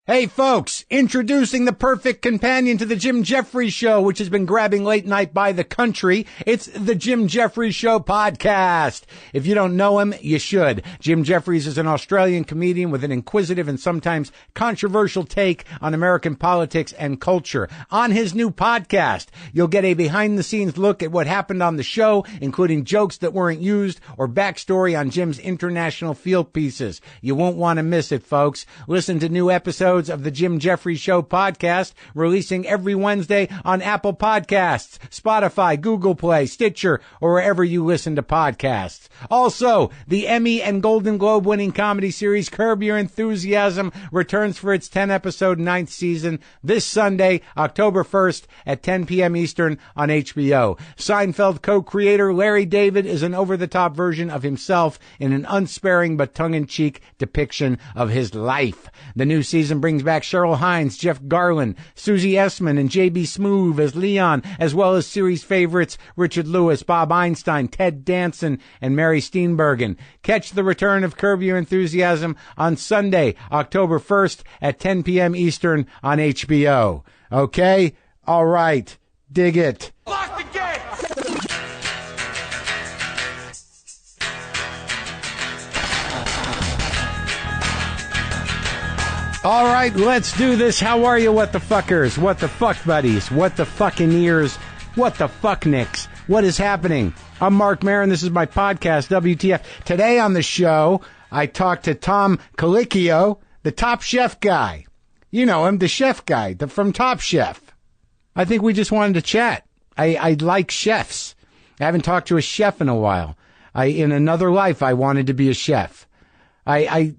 Hey folks, introducing the perfect companion to the Jim Jeffries Show, which has been grabbing late night by the country. It's the Jim Jeffries Show podcast. If you don't know him, you should. Jim Jeffries is an Australian comedian with an inquisitive and sometimes controversial take on American politics and culture. On his new podcast, you'll get a behind-the-scenes look at what happened on the show, including jokes that weren't used or backstory on Jim's international field pieces. You won't want to miss it, folks. Listen to new episodes of the Jim Jeffries Show podcast, releasing every Wednesday on Apple Podcasts, Spotify, Google Play, Stitcher, or wherever you listen to podcasts. Also, the Emmy and Golden Globe winning comedy series Curb Your Enthusiasm returns for its 10-episode 9th season this Sunday, October 1st at 10 p.m. Eastern on HBO. Seinfeld co-creator Larry David is an over-the-top version of himself in an unsparing but tongue-in-cheek depiction of his life. The new season brings back Cheryl Hines, Jeff Garlin, Susie Essman, and J.B. Smoove as Leon, as well as series favorites Richard Lewis, Bob Einstein, Ted Danson, and Mary Steenburgen. Catch the return of Curb Your Enthusiasm on Sunday, October 1st at 10 p.m. Eastern on HBO. Okay? All right. Dig it. Lock the gate! All right, let's do this. How are you, what the fuckers? What the fuck buddies? What the fucking ears? What the fuck nicks? What is happening? I'm Marc Maron. This is my podcast, WTF. Today on the show, I talked to Tom Colicchio, the Top Chef guy. You know him, the chef guy from Top Chef. I think we just wanted to chat. I like chefs. I haven't talked to a chef in a while. In another life, I wanted to be a chef. I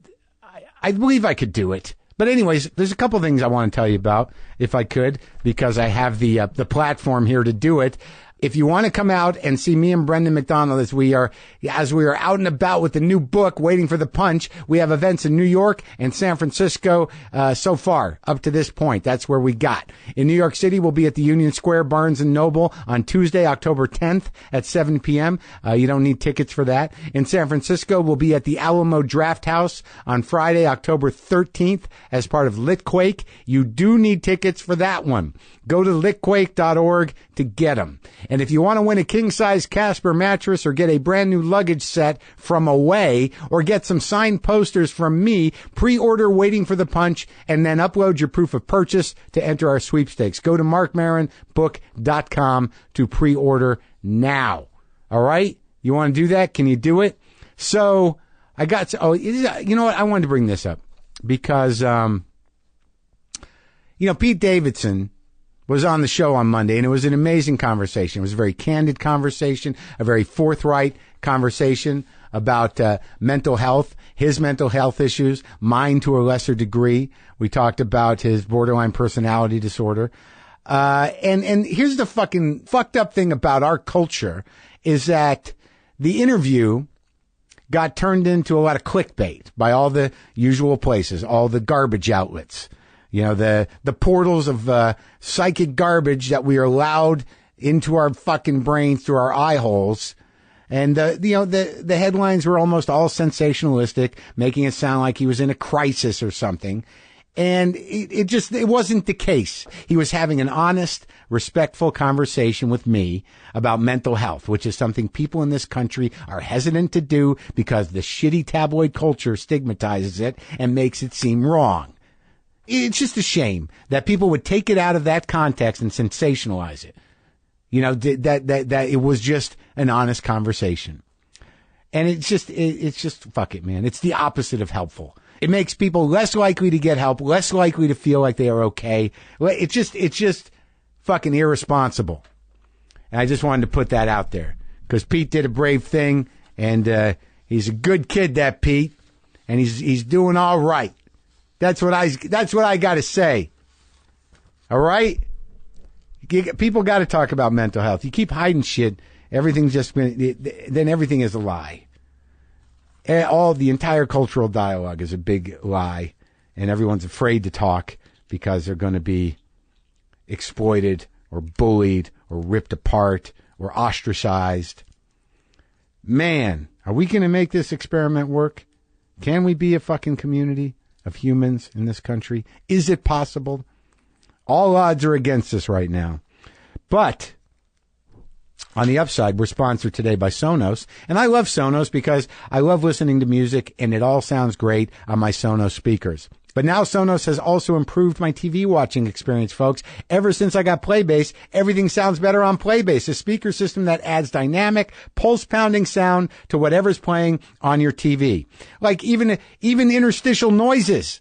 believe I could do it. But anyways, there's a couple things I want to tell you about, if I could, because I have the platform here to do it. If you want to come out and see me and Brendan McDonald as we are out and about with the new book, Waiting for the Punch, we have events in New York and San Francisco so far, up to this point. That's where we got. In New York City, we'll be at the Union Square Barnes & Noble on Tuesday, October 10th at 7 p.m. You don't need tickets for that. In San Francisco, we'll be at the Alamo Draft House on Friday, October 13th as part of Litquake. You do need tickets for that one. Go to litquake.org to get them. And if you want to win a king-size Casper mattress or get a brand new luggage set from Away or get some signed posters from me, pre-order Waiting for the Punch and then upload your proof of purchase to enter our sweepstakes. Go to marcmaronbook.com to pre-order now. All right? You want to do that? Can you do it? So you know what? I wanted to bring this up because, Pete Davidson was on the show on Monday, and it was an amazing conversation. It was a very candid conversation, a very forthright conversation about mental health, his mental health issues, mine to a lesser degree. We talked about his borderline personality disorder. And here's the fucking fucked up thing about our culture is that the interview got turned into a lot of clickbait by all the usual places, all the garbage outlets. You know, the portals of psychic garbage that we are allowed into our fucking brains through our eye holes. And the headlines were almost all sensationalistic, making it sound like he was in a crisis or something. And it wasn't the case. He was having an honest, respectful conversation with me about mental health, which is something people in this country are hesitant to do because the shitty tabloid culture stigmatizes it and makes it seem wrong. It's just a shame that people would take it out of that context and sensationalize it. You know, that it was just an honest conversation. And it's just fuck it, man. It's the opposite of helpful. It makes people less likely to get help, less likely to feel like they are okay. It's just fucking irresponsible. And I just wanted to put that out there because Pete did a brave thing and, he's a good kid, that Pete, and he's doing all right. That's what I got to say. All right? People got to talk about mental health. You keep hiding shit, then everything is a lie. The entire cultural dialogue is a big lie, and everyone's afraid to talk because they're going to be exploited or bullied or ripped apart or ostracized. Man, are we going to make this experiment work? Can we be a fucking community of humans in this country? Is it possible? All odds are against us right now. But on the upside, we're sponsored today by Sonos. And I love Sonos because I love listening to music and it all sounds great on my Sonos speakers. But now Sonos has also improved my TV watching experience, folks. Ever since I got Playbase, everything sounds better on Playbase, a speaker system that adds dynamic, pulse-pounding sound to whatever's playing on your TV. Like even interstitial noises.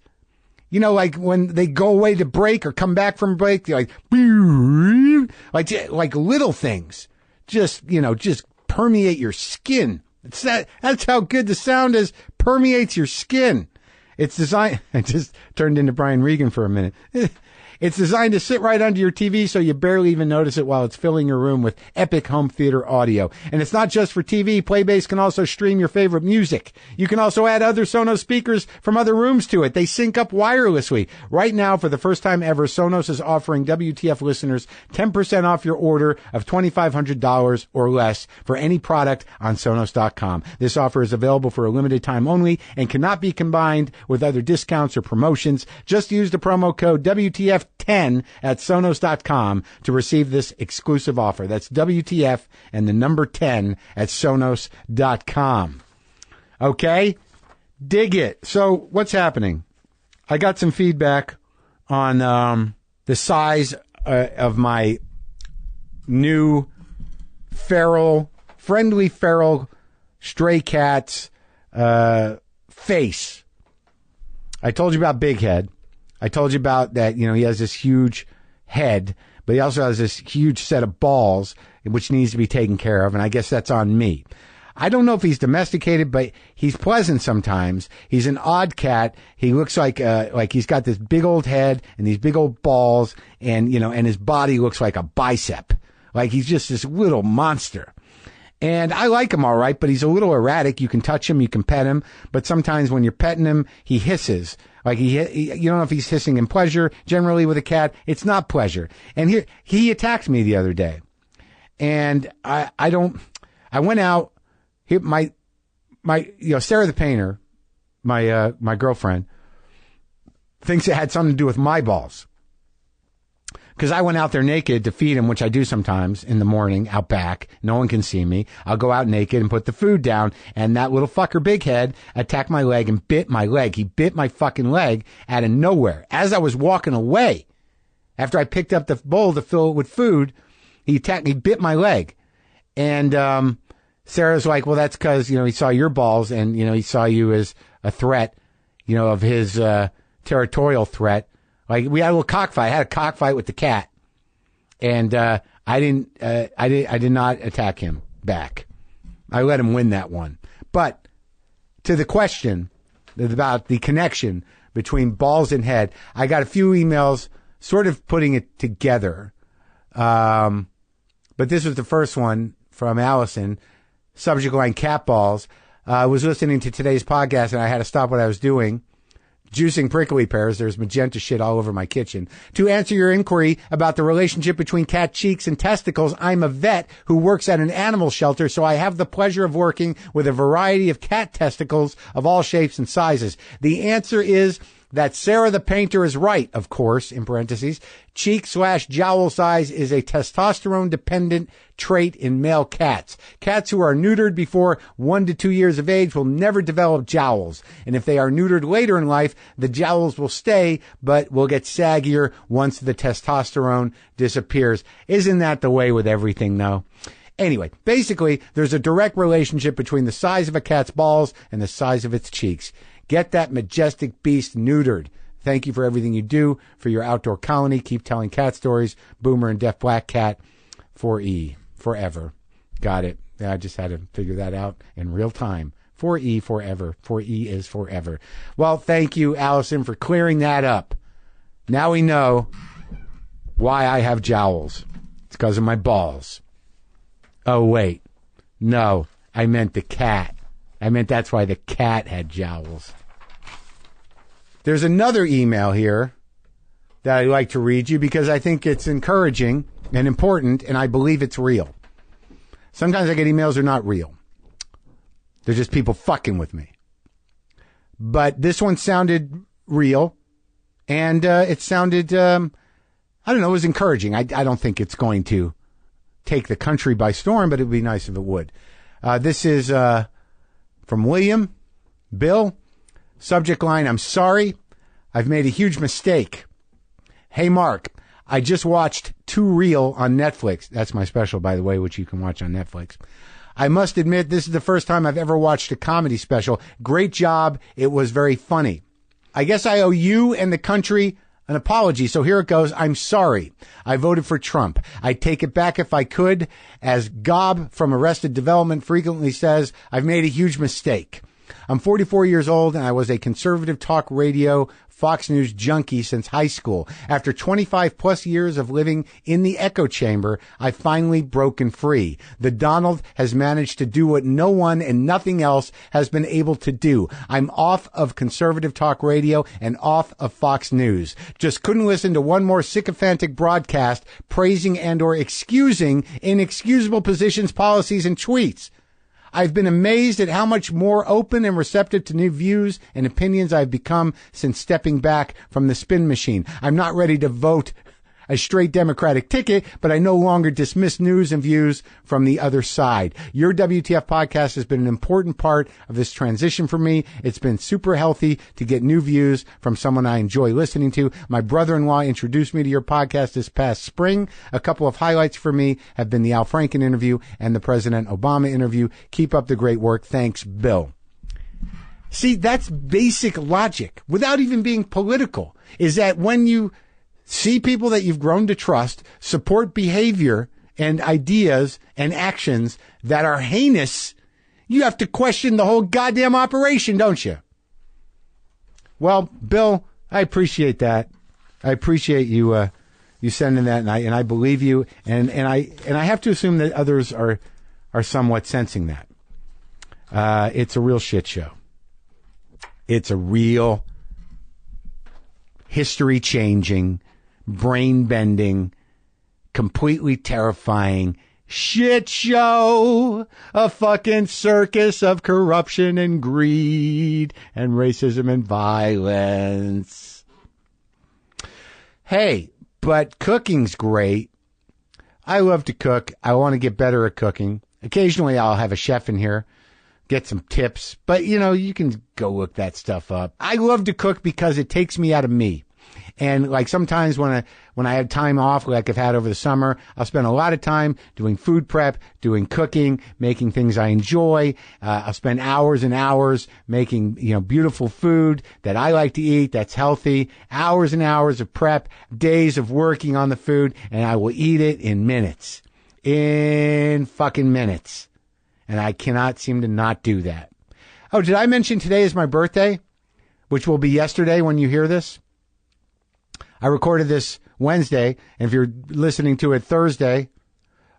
You know, like when they go away to break or come back from break, they're like little things. Just permeate your skin. That's how good the sound is. Permeates your skin. It's designed, I just turned into Brian Regan for a minute. It's designed to sit right under your TV so you barely even notice it while it's filling your room with epic home theater audio. And it's not just for TV. Playbase can also stream your favorite music. You can also add other Sonos speakers from other rooms to it. They sync up wirelessly. Right now, for the first time ever, Sonos is offering WTF listeners 10% off your order of $2,500 or less for any product on Sonos.com. This offer is available for a limited time only and cannot be combined with other discounts or promotions. Just use the promo code WTF10 at Sonos.com to receive this exclusive offer. That's WTF and the number 10 at Sonos.com. Okay? Dig it. So what's happening? I got some feedback on the size of my new friendly feral stray cat's face. I told you about Big Head. I told you about that, he has this huge head, but he also has this huge set of balls, which needs to be taken care of, and I guess that's on me. I don't know if he's domesticated, but he's pleasant sometimes. He's an odd cat. He looks like he's got this big old head and these big old balls, and his body looks like a bicep. Like he's just this little monster. And I like him all right, but he's a little erratic. You can touch him, you can pet him, but sometimes when you're petting him, he hisses. Like you don't know if he's hissing in pleasure. Generally with a cat, it's not pleasure. And he attacked me the other day. And I went out, my Sarah the painter, my girlfriend, thinks it had something to do with my balls. Because I went out there naked to feed him, which I do sometimes in the morning out back. No one can see me. I'll go out naked and put the food down. And that little fucker, Big Head, attacked my leg and bit my leg. He bit my fucking leg out of nowhere. As I was walking away, after I picked up the bowl to fill it with food, he bit my leg. And Sarah's like, well, that's because, he saw your balls and, he saw you as a threat, of his territorial threat. Like we had a little cockfight. I had a cockfight with the cat, and I did not attack him back. I let him win that one. But to the question about the connection between balls and head, I got a few emails sort of putting it together. But this was the first one from Allison. Subject line: cat balls. I was listening to today's podcast, and I had to stop what I was doing. Juicing prickly pears. There's magenta shit all over my kitchen. To answer your inquiry about the relationship between cat cheeks and testicles, I'm a vet who works at an animal shelter, so I have the pleasure of working with a variety of cat testicles of all shapes and sizes. The answer is that Sarah the painter is right, of course, in parentheses. Cheek/jowl size is a testosterone-dependent trait in male cats. Cats who are neutered before 1 to 2 years of age will never develop jowls. And if they are neutered later in life, the jowls will stay, but will get saggier once the testosterone disappears. Isn't that the way with everything, though? Anyway, basically, there's a direct relationship between the size of a cat's balls and the size of its cheeks. Get that majestic beast neutered. Thank you for everything you do for your outdoor colony. Keep telling cat stories. Boomer and Deaf Black Cat. 4E. Forever. Got it. I just had to figure that out in real time. 4E forever. 4E is forever. Well, thank you, Allison, for clearing that up. Now we know why I have jowls. It's because of my balls. Oh, wait. No, I meant the cat. I meant that's why the cat had jowls. There's another email here that I'd like to read you because I think it's encouraging and important, and I believe it's real. Sometimes I get emails that are not real. They're just people fucking with me. But this one sounded real, and it sounded, I don't know, it was encouraging. I don't think it's going to take the country by storm, but it would be nice if it would. This is from William. Bill, subject line, I'm sorry. I've made a huge mistake. Hey, Mark, I just watched Too Real on Netflix. That's my special, by the way, which you can watch on Netflix. I must admit, this is the first time I've ever watched a comedy special. Great job. It was very funny. I guess I owe you and the country an apology, so here it goes. I'm sorry. I voted for Trump. I'd take it back if I could. As Gob from Arrested Development frequently says, I've made a huge mistake. I'm 44 years old, and I was a conservative talk radio Fox News junkie since high school. After 25 plus years of living in the echo chamber, I've finally broken free. The Donald has managed to do what no one and nothing else has been able to do. I'm off of conservative talk radio and off of Fox News. Just couldn't listen to one more sycophantic broadcast praising and or excusing inexcusable positions, policies, and tweets. I've been amazed at how much more open and receptive to new views and opinions I've become since stepping back from the spin machine. I'm not ready to vote a straight Democratic ticket, but I no longer dismiss news and views from the other side. Your WTF podcast has been an important part of this transition for me. It's been super healthy to get new views from someone I enjoy listening to. My brother-in-law introduced me to your podcast this past spring. A couple of highlights for me have been the Al Franken interview and the President Obama interview. Keep up the great work. Thanks, Bill. See, that's basic logic without even being political, is that when you see people that you've grown to trust support behavior and ideas and actions that are heinous, you have to question the whole goddamn operation, don't you? Well, Bill, I appreciate that. I appreciate you you sending that, and I believe you, and I have to assume that others are somewhat sensing that. It's a real shit show. It's a real history-changing, brain-bending, completely terrifying shit show, a fucking circus of corruption and greed and racism and violence. Hey, but cooking's great. I love to cook. I want to get better at cooking. Occasionally I'll have a chef in here, get some tips, but you can go look that stuff up. I love to cook because it takes me out of me. And like sometimes when I have time off, like I've had over the summer, I'll spend a lot of time doing food prep, doing cooking, making things I enjoy. I'll spend hours and hours making, beautiful food that I like to eat, that's healthy, hours and hours of prep, days of working on the food, and I will eat it in minutes. In fucking minutes. And I cannot seem to not do that. Oh, did I mention today is my birthday? Which will be yesterday when you hear this? I recorded this Wednesday, and if you're listening to it Thursday,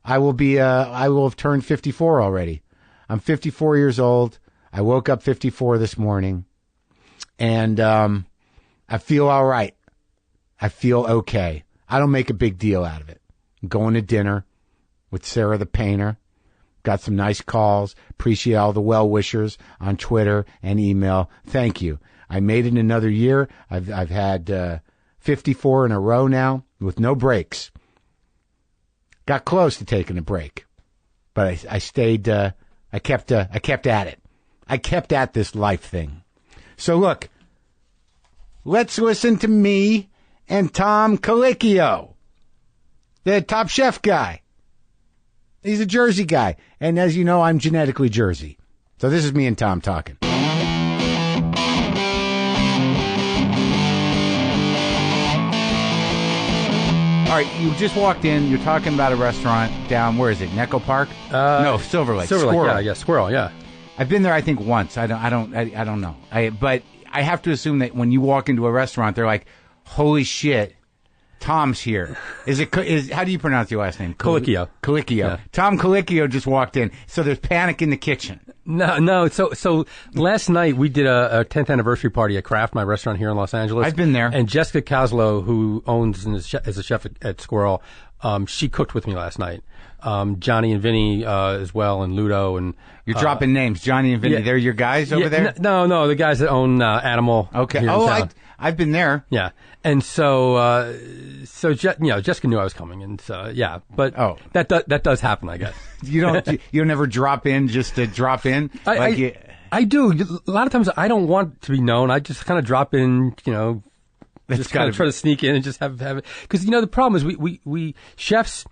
I will have turned 54 already. I'm 54 years old. I woke up 54 this morning, and I feel all right. I feel okay. I don't make a big deal out of it. I'm going to dinner with Sarah the painter. Got some nice calls. Appreciate all the well-wishers on Twitter and email. Thank you. I made it another year. I've had 54 in a row now with no breaks. Got close to taking a break, but I stayed. I kept at it. I kept at this life thing. So look, let's listen to me and Tom Colicchio, the Top Chef guy. He's a Jersey guy, and as you know, I'm genetically Jersey. So this is me and Tom talking. All right, you just walked in. You're talking about a restaurant down, where is it, Necco Park? No, Silver Lake. Squirrel. Yeah, Squirrel, yeah. I've been there, I think, once. I don't know. But I have to assume that when you walk into a restaurant, they're like, holy shit, Tom's here. How do you pronounce your last name? Colicchio. Colicchio. Yeah. Tom Colicchio just walked in. So there's panic in the kitchen. No. So last night we did a 10th anniversary party at Kraft, my restaurant here in Los Angeles. I've been there. And Jessica Kozlow, who owns and is a chef at Squirrel, she cooked with me last night. Johnny and Vinny as well, and Ludo. And you're dropping names. Johnny and Vinny, yeah. They're your guys over there? No, the guys that own Animal. Okay. Here in town. I've been there. Yeah. And so, Jessica knew I was coming, and yeah. But that does happen, I guess. You don't ever drop in just to drop in? I do. A lot of times I don't want to be known. I just kind of drop in, just kind of try to sneak in and just have it. Because, the problem is we chefs,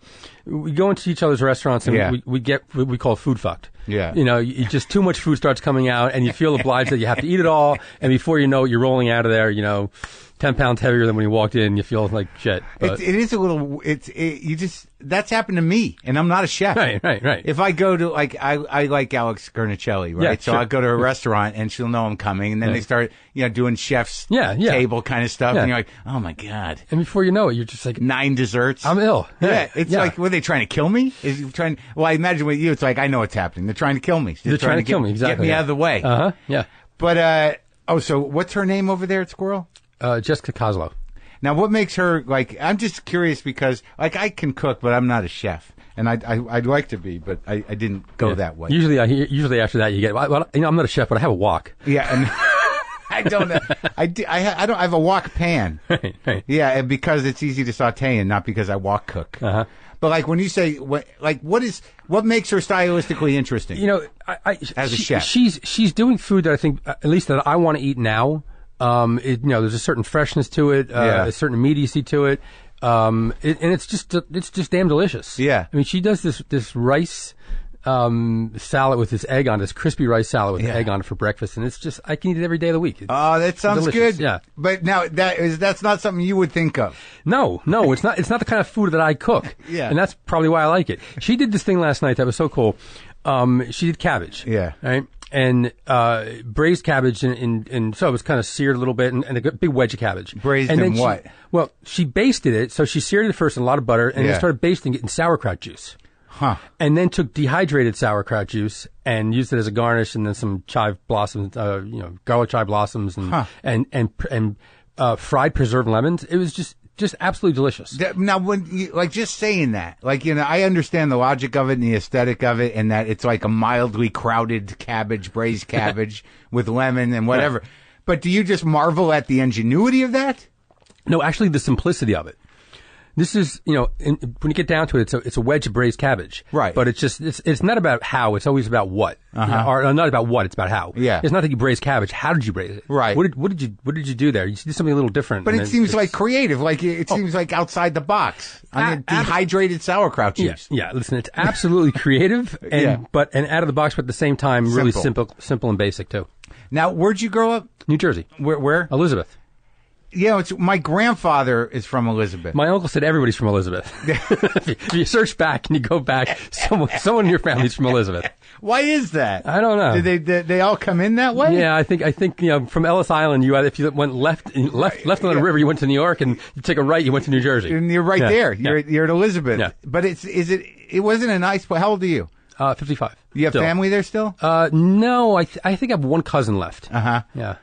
we go into each other's restaurants and we get what we call food fucked. Yeah. Just too much food starts coming out and you feel obliged that you have to eat it all. And before you know it, you're rolling out of there, 10 pounds heavier than when you walked in. You feel like shit. It is a little, that's happened to me, and I'm not a chef. Right. If I go to, I like Alex Gurnicelli, right? Yeah, so sure. I'll go to a restaurant, and she'll know I'm coming, and then they start, doing chef's table kind of stuff, and you're like, oh my God. And before you know it, you're just like, 9 desserts. I'm ill. Yeah. It's like, were they trying to kill me? Well, I imagine with you, it's like, I know what's happening. They're trying to kill me. They're trying to kill me, exactly. Get me out of the way. Yeah. But, so what's her name over there at Squirrel? Jessica Kozlow. Now, what makes her, I'm just curious because, I can cook, but I'm not a chef. And I'd like to be, but I didn't go that way. Usually after that you get, well, I'm not a chef, but I have a wok. Yeah, and I don't know. I have a wok pan. Right. Yeah, and because it's easy to saute and not because I wok cook. Uh-huh. But when you say, what makes her stylistically interesting? As a chef. She's doing food that I think, at least that I want to eat now. There's a certain freshness to it, a certain immediacy to it. And it's just damn delicious. Yeah. I mean, she does this rice, salad with this egg on it, this crispy rice salad with egg on it for breakfast. And it's just, I can eat it every day of the week. That sounds delicious. good. Yeah. But now that's not something you would think of. No, it's not the kind of food that I cook. Yeah. And that's probably why I like it. She did this thing last night that was so cool. She did cabbage. Yeah. Right. And braised cabbage, and so it was kind of seared a little bit, and a big wedge of cabbage. Braised and in what? She basted it, so she seared it first in a lot of butter, and then started basting it in sauerkraut juice. Huh. And then took dehydrated sauerkraut juice and used it as a garnish, and then some chive blossoms, garlic chive blossoms, and fried preserved lemons. It was just absolutely delicious. Now, when you, just saying that, I understand the logic of it and the aesthetic of it, and that it's like a mildly crowded cabbage, braised cabbage with lemon and whatever. Yeah. But do you just marvel at the ingenuity of that? No, actually, the simplicity of it. This is, when you get down to it, it's a wedge of braised cabbage. Right. But it's not about how, it's always about what. Or not about what, it's about how. Yeah. It's not that you braise cabbage. How did you braise it? Right. What did you do there? You did something a little different. But it seems like creative, it seems like outside the box. On dehydrated sauerkraut juice. Yeah. Listen, it's absolutely creative and out of the box, but at the same time, really simple and basic too. Now, where'd you grow up? New Jersey. Where? Elizabeth. Yeah, my grandfather is from Elizabeth. My uncle said everybody's from Elizabeth. If you search back and you go back, someone in your family's from Elizabeth. Why is that? I don't know. Did they all come in that way? Yeah, I think from Ellis Island, if you went left on the river, you went to New York, and you take a right, you went to New Jersey. And you're right there. You're at Elizabeth. Yeah. But it wasn't a nice. How old are you? 55. You have family there still? No, I think I have one cousin left. Yeah.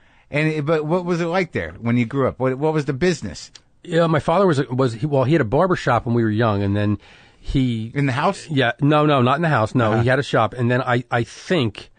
But what was it like there when you grew up? What was the business? Yeah, my father he had a barber shop when we were young, and then in the house? Yeah, no, not in the house. No, he had a shop, and then I think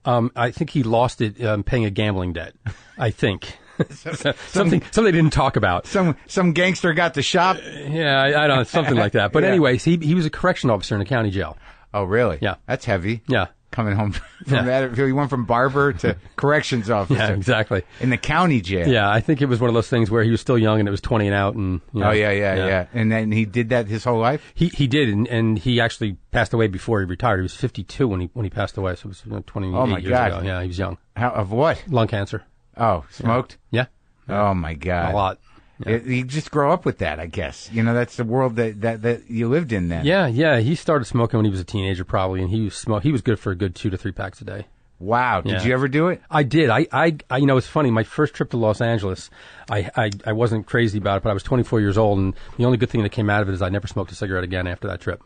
he lost it paying a gambling debt. I think. Something they didn't talk about. Some gangster got the shop. Yeah, I don't know, something like that. But anyways, he was a correction officer in a county jail. Oh, really? Yeah, that's heavy. Yeah. Coming home from that, he went from barber to corrections officer. Yeah, exactly. In the county jail. Yeah, I think it was one of those things where he was still young and it was 20 and out. And Oh, yeah. And then he did that his whole life? He did, and he actually passed away before he retired. He was 52 when he passed away, so it was 28 years ago. Yeah, he was young. Of what? Lung cancer. Oh, smoked? Yeah. Oh, my God. A lot. Yeah. You just grow up with that, I guess. That's the world that you lived in then. Yeah. He started smoking when he was a teenager, probably, and he was good for a good 2 to 3 packs a day. Wow. Did you ever do it? I did. I it's funny. My first trip to Los Angeles, I wasn't crazy about it, but I was 24 years old, and the only good thing that came out of it is I never smoked a cigarette again after that trip.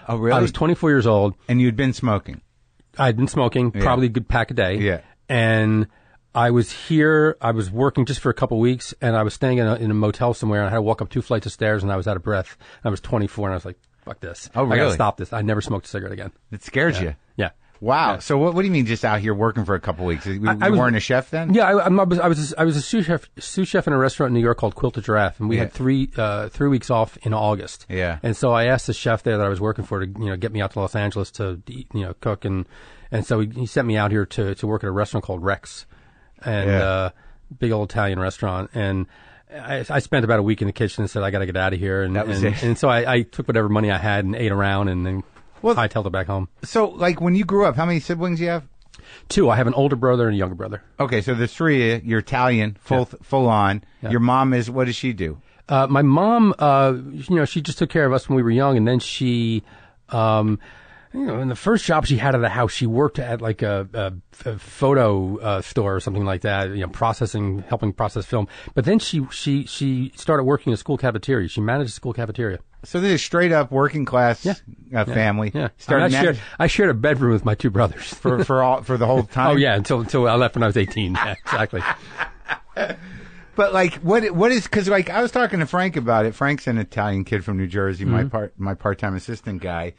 Oh, really? I was 24 years old. And you'd been smoking? I'd been smoking, probably a good pack a day. Yeah. And I was working just for a couple of weeks, and I was staying in a motel somewhere, and I had to walk up 2 flights of stairs, and I was out of breath. And I was 24, and I was like, fuck this. Oh, really? I got to stop this. I never smoked a cigarette again. It scared you? Yeah. Wow. Yeah. So what do you mean just out here working for a couple weeks? You weren't a chef then? Yeah, I was a sous chef in a restaurant in New York called Quilted Giraffe, and we had 3 weeks off in August. Yeah. And so I asked the chef there that I was working for to get me out to Los Angeles to eat, cook, and so he sent me out here to work at a restaurant called Rex, and big old Italian restaurant, and I spent about a week in the kitchen and said I got to get out of here, and so I took whatever money I had and ate around, and then hightailed it back home. So, like, when you grew up, how many siblings do you have? 2. I have an older brother and a younger brother. Okay, so there's 3 of you. You're Italian, full on. Yeah. Your mom is, what does she do? My mom, she just took care of us when we were young, and then she, in the first job she had at the house, she worked at like a photo store or something like that, helping process film. But then she started working in a school cafeteria. She managed a school cafeteria. So this is straight up working class family. Yeah. I shared a bedroom with my 2 brothers for the whole time. Oh yeah, until I left when I was 18. Yeah, exactly. But like, what is? Because like, I was talking to Frank about it. Frank's an Italian kid from New Jersey, my part-time assistant guy,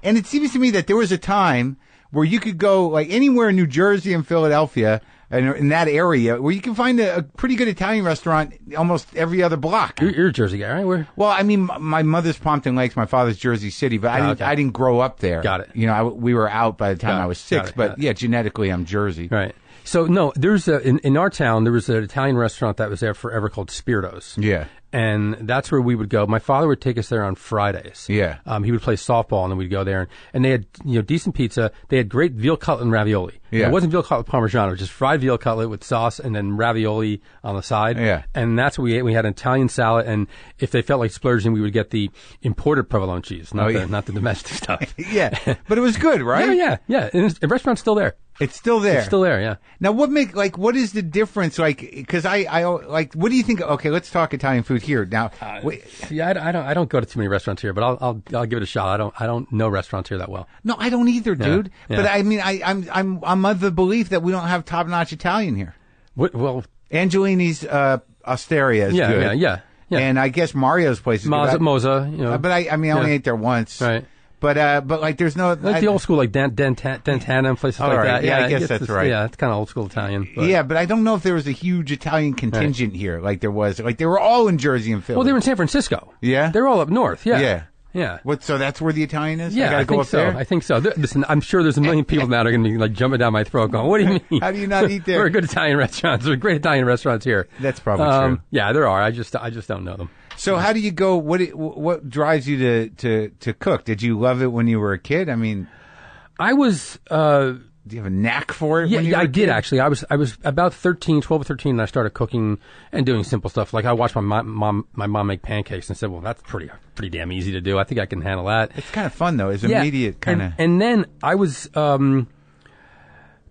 and it seems to me that there was a time where you could go like anywhere in New Jersey and Philadelphia, and in that area, where you can find a pretty good Italian restaurant almost every other block. You're a Jersey guy, right? Well, I mean, my mother's Pompton Lakes, my father's Jersey City, but I didn't grow up there. Got it. We were out by the time I was 6, but genetically I'm Jersey. Right. So no, there's in our town there was an Italian restaurant that was there forever called Spiritos. Yeah. And that's where we would go. My father would take us there on Fridays. Yeah. He would play softball, and then we'd go there. And they had, decent pizza. They had great veal cutlet and ravioli. Yeah. It wasn't veal cutlet Parmesan. It was just fried veal cutlet with sauce and then ravioli on the side. Yeah. And that's what we ate. We had an Italian salad, and if they felt like splurging, we would get the imported provolone cheese, not the domestic stuff. Yeah. But it was good, right? Yeah. And the restaurant's still there. It's still there. It's still there, yeah. Now, what is the difference? Like, because I what do you think? Okay, let's talk Italian food here now. I don't go to too many restaurants here, but I'll give it a shot. I don't know restaurants here that well. No, I don't either, dude. Yeah. But I mean, I'm of the belief that we don't have top-notch Italian here. Well, Angelini's Osteria is good. Yeah. And I guess Mario's place is good. Moza, but I only ate there once. Right. But like, there's no like the old school, like Dantana and places like that. Yeah, I guess that's right. Yeah, it's kind of old school Italian. But. Yeah, but I don't know if there was a huge Italian contingent here, like there was. Like they were all in Jersey and Philly. Well, they were in San Francisco. Yeah, they're all up north. Yeah. Yeah. So that's where the Italian is? Yeah, I think so. There? I think so. Listen, I'm sure there's a million people now that are going to be like jumping down my throat going, what do you mean? How do you not eat there? There are good Italian restaurants. There are great Italian restaurants here. That's probably true. Yeah, there are. I just don't know them. So how do you go? What drives you to cook? Did you love it when you were a kid? I mean, I was. Do you have a knack for it? Yeah, I did actually. I was about 12 or 13, and I started cooking and doing simple stuff. Like I watched my mom make pancakes and said, "Well, that's pretty damn easy to do. I think I can handle that." It's kind of fun though. It's immediate kind of. And then I was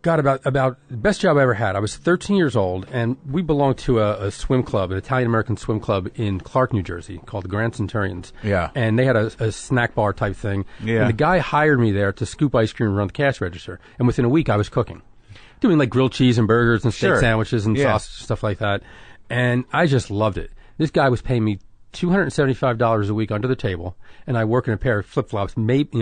about the best job I ever had. I was 13 years old, and we belonged to a swim club, an Italian-American swim club in Clark, New Jersey, called the Grand Centurions. Yeah. And they had a snack bar type thing. Yeah. And the guy hired me there to scoop ice cream and run the cash register. And within a week, I was cooking. Doing like grilled cheese and burgers and steak sandwiches and sausage, stuff like that. And I just loved it. This guy was paying me $275 a week under the table, and I work in a pair of flip-flops,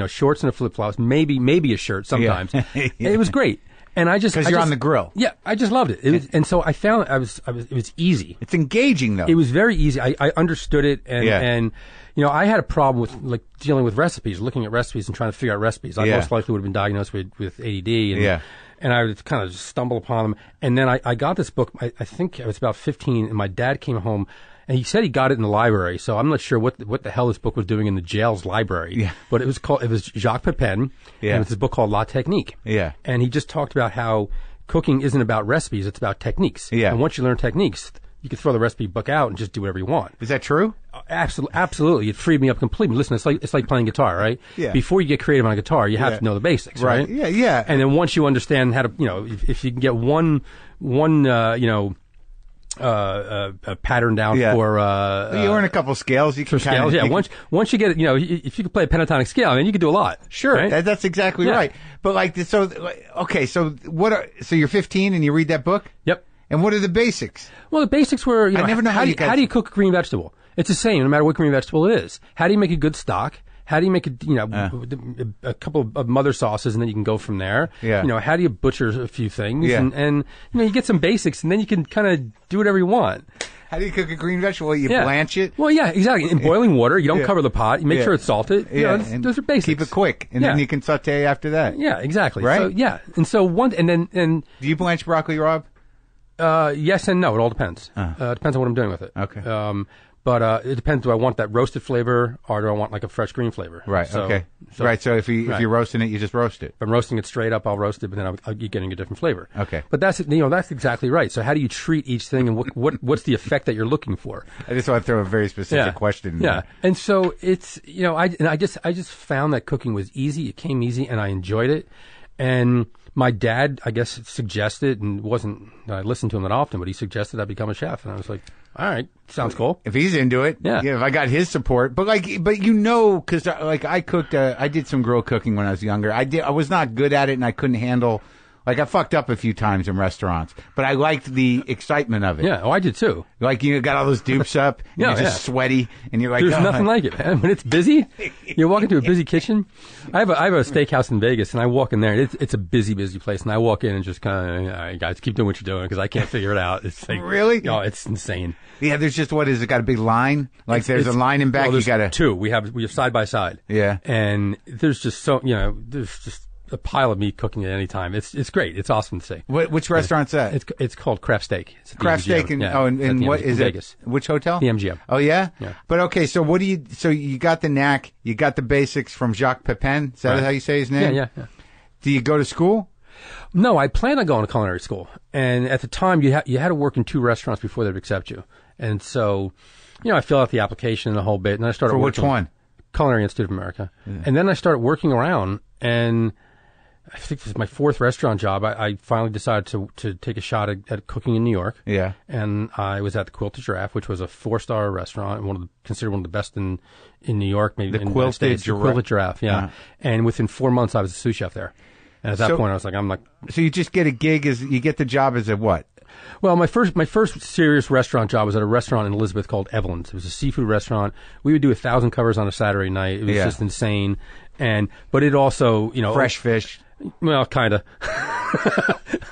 shorts and a flip-flops, maybe a shirt sometimes. Yeah. It was great. And because you're on the grill. Yeah, I just loved it. And so I found it was easy. It's engaging though. It was very easy. I understood it, and I had a problem with like dealing with recipes, looking at recipes and trying to figure out recipes. I most likely would have been diagnosed with ADD, and I would kind of just stumble upon them. And then I got this book. I think I was about 15, and my dad came home. And he said he got it in the library, so I'm not sure what the hell this book was doing in the jail's library. Yeah. But it was Jacques Pepin, and it was this book called La Technique. Yeah. And he just talked about how cooking isn't about recipes, it's about techniques. Yeah. And once you learn techniques, you can throw the recipe book out and just do whatever you want. Is that true? Absolutely. It freed me up completely. Listen, it's like playing guitar, right? Yeah. Before you get creative on a guitar, you have to know the basics, right? Yeah. And then once you understand how to, if you can get one a pattern down for you learn a couple scales. You can scales. Yeah. Once you get it, if you can play a pentatonic scale, I mean, you can do a lot. Sure, right? That's exactly right. But so you're 15 and you read that book. Yep. And what are the basics? Well, the basics were I never know how do you cook a green vegetable? It's the same no matter what green vegetable it is. How do you make a good stock? How do you make a couple of mother sauces, and then you can go from there. Yeah. How do you butcher a few things, Yeah. and you get some basics, and then you can kind of do whatever you want. How do you cook a green vegetable? You blanch it? Well, yeah, exactly. In boiling water, you don't cover the pot. You make sure it's salted. Those are basics. Keep it quick, and then you can saute after that. Yeah, exactly. Right? So, and so do you blanch broccoli, Rob? Yes and no. It all depends. Depends on what I'm doing with it. Okay. But it depends. Do I want that roasted flavor, or do I want like a fresh green flavor? Right. So if you're roasting it, you just roast it. If I'm roasting it straight up, I'll roast it, but then I'll be getting a different flavor. Okay. But that's exactly right. So how do you treat each thing, and what's the effect that you're looking for? I just want to throw a very specific question. Yeah. And so it's I just found that cooking was easy. It came easy, and I enjoyed it. And my dad, I guess, suggested, and I listened to him that often, but he suggested I become a chef, and I was like, all right, sounds cool. If he's into it, if I got his support, but because I cooked, I did some grill cooking when I was younger. I was not good at it, and I couldn't handle. Like, I fucked up a few times in restaurants, but I liked the excitement of it. Yeah, I did too. Like, you got all those dupes up, and you're just sweaty, and you're like, there's nothing like it, man. When it's busy, you walk into a busy kitchen. I have a steakhouse in Vegas, and I walk in there, and it's a busy place, and I walk in and just kind of, all right, guys, keep doing what you're doing, because I can't figure it out. It's like, really? Oh, it's insane. Yeah, there's just, what is it, got a big line? Like, there's a line in back, well, you got to... two. We have side by side. Yeah. And there's just there's just a pile of meat cooking at any time. It's great. It's awesome to see. Which restaurant's that? It's called Craft Steak. It's Craft Steak, and what is it? Vegas. Which hotel? The MGM. Oh yeah. Yeah. But okay, so you got the knack, you got the basics from Jacques Pepin. Is that how you say his name? Yeah. Do you go to school? No, I planned on going to culinary school, and at the time you had to work in 2 restaurants before they'd accept you, and so I filled out the application and the whole bit, and I started. For working which one? Culinary Institute of America, and then I started working around, and I think this is my 4th restaurant job. I finally decided to take a shot at cooking in New York. Yeah. And I was at the Quilted Giraffe, which was a 4-star restaurant, and considered one of the best in New York, maybe in the United States. The Quilted Giraffe, yeah. Uh-huh. And within 4 months, I was a sous chef there. And at that point, I was like, So you just get a gig you get the job as a what? Well, my first serious restaurant job was at a restaurant in Elizabeth called Evelyn's. It was a seafood restaurant. We would do 1,000 covers on a Saturday night. It was just insane. But it also, fresh fish. Well, kind of.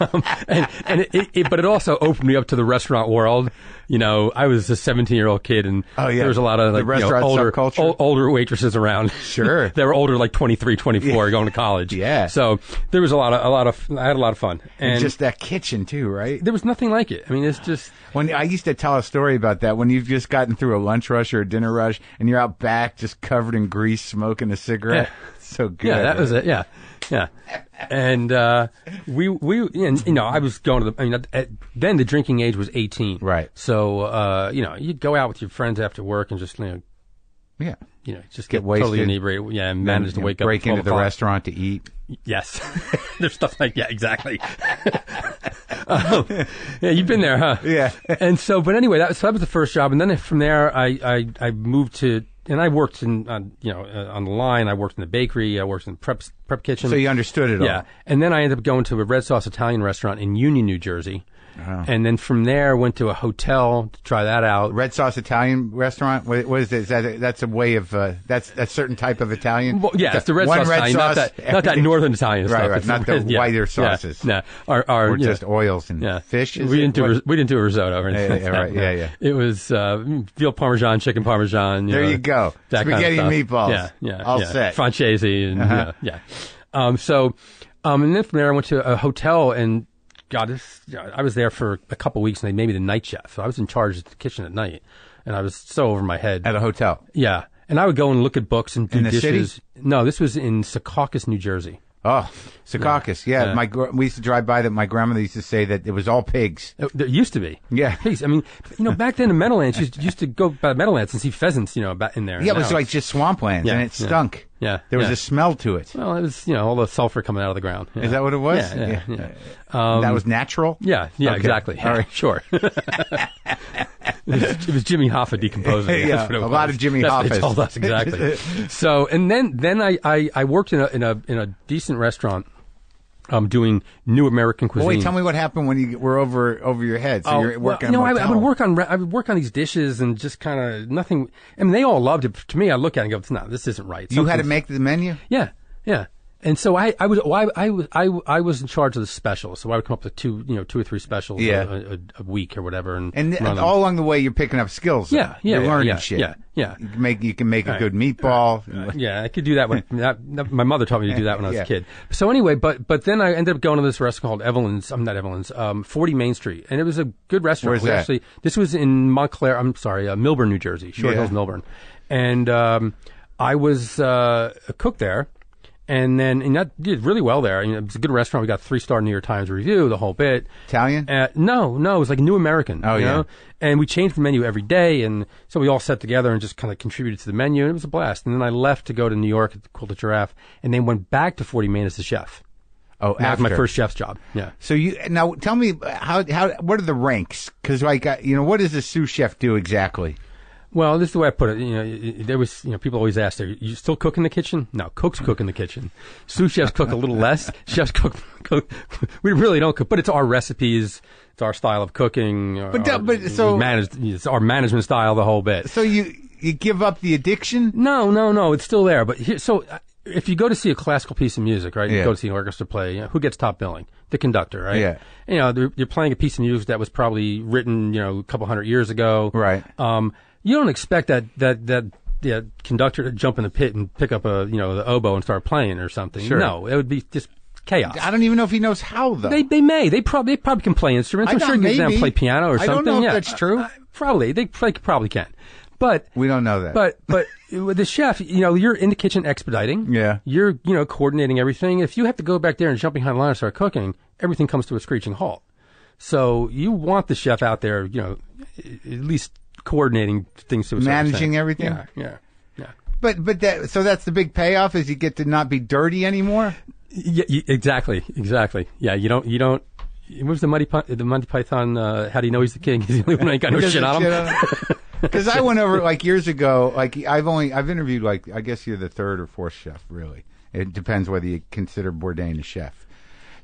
But it also opened me up to the restaurant world. I was a 17-year-old kid, and there was a lot of older waitresses around. Sure. They were older, like 23, 24, going to college. Yeah. So there was I had a lot of fun. And just that kitchen too, right? There was nothing like it. I mean, it's just. When I used to tell a story about that, when you've just gotten through a lunch rush or a dinner rush, and you're out back just covered in grease, smoking a cigarette. Yeah. So good. Yeah, that was it. Yeah. Yeah. And I was going to then the drinking age was 18. Right. So, you'd go out with your friends after work and just, just get wasted. Totally inebriated. Yeah, and manage to wake up. Break into the restaurant to eat. Yes. There's stuff like, exactly. Yeah, you've been there, huh? Yeah. And so, but anyway, that was the first job. And then from there, I moved to, and I worked on the line. I worked in the bakery. I worked in the prep kitchen. So you understood it all. Yeah. And then I ended up going to a red sauce Italian restaurant in Union, New Jersey. Oh. And then from there, went to a hotel to try that out. Red sauce Italian restaurant? What is it? That's a way of, that's a certain type of Italian? Well, yeah, it's the red sauce Italian, not that northern Italian stuff. Right, not the whiter sauces. No. Or just oils and fish. We didn't do a risotto or anything. Yeah. It was veal parmesan, chicken parmesan. There you go. Spaghetti and meatballs. Yeah. All set. Francese. And, and then from there, I went to a hotel and God, I was there for a couple of weeks, and they made me the night chef. So I was in charge of the kitchen at night, and I was so over my head. At a hotel? Yeah. And I would go and look at books and do in the dishes. City? No, this was in Secaucus, New Jersey. Oh, Secaucus. Yeah. We used to drive by that. My grandmother used to say that it was all pigs. There used to be. Yeah. Pigs. I mean, back then in Meadowlands, you used to go by Meadowlands and see pheasants, in there. Yeah, it was like just swamplands, and it stunk. Yeah. There was a smell to it. Well, it was, all the sulfur coming out of the ground. Yeah. Is that what it was? Yeah. That was natural? Yeah, okay. Exactly. All right. Sure. It was Jimmy Hoffa decomposing. Yeah, a lot of Jimmy Hoffas. They told us exactly. So, and then I worked in a decent restaurant doing new American cuisine. Well, wait, tell me what happened when you were over your head. So you're working. I would work on these dishes and just kind of nothing. I mean, they all loved it. To me, I look at it and go, "No, this isn't right." You had to make the menu. Yeah. And so I was in charge of the specials. So I would come up with two or three specials a week or whatever, and all along the way you're picking up skills. You're learning shit. Yeah. You can make a good meatball. I could do that when my mother taught me to do that when I was a kid. So anyway, but then I ended up going to this restaurant called 40 Main Street, and it was a good restaurant. Where's that? This was in Millburn, New Jersey, Short Hills, Millburn, and I was a cook there. And that did really well there. It was a good restaurant. We got 3-star New York Times review, the whole bit. Italian? No, it was like New American. Oh, you yeah. know? And we changed the menu every day, and so we all sat together and just kind of contributed to the menu, and it was a blast. And then I left to go to New York at the Cool Giraffe, and then went back to 40 Main as the chef. Oh, that was my first chef's job. Yeah. So now tell me how what are the ranks? Because what does a sous chef do exactly? Well, this is the way I put it. There was, people always ask, "Are you still cook in the kitchen?" No, cooks cook in the kitchen. Sous chefs cook a little less. Chefs cook. We really don't cook, but it's our recipes. It's our style of cooking. It's our management style, the whole bit. So you give up the addiction? No, it's still there. But if you go to see a classical piece of music, right? You go to see an orchestra play. Who gets top billing? The conductor, right? Yeah. You're playing a piece of music that was probably written, a couple hundred years ago. Right. You don't expect that conductor to jump in the pit and pick up the oboe and start playing or something. Sure. No, it would be just chaos. I don't even know if he knows how, though. They probably can play instruments. I'm sure he can down and play piano or something. I don't know if that's true. Probably. They probably can. But we don't know that. But with the chef, you're in the kitchen expediting. Yeah. You're, coordinating everything. If you have to go back there and jump behind the line and start cooking, everything comes to a screeching halt. So you want the chef out there, at least coordinating things to a certain managing extent. Everything. Yeah. But that's the big payoff is you get to not be dirty anymore. Yeah, exactly. Yeah, you don't. What was the Monty Python? How do you know he's the king? He's the only one who ain't got no shit on him. Because I went over years ago. I've interviewed I guess you're the third or fourth chef. Really, it depends whether you consider Bourdain a chef.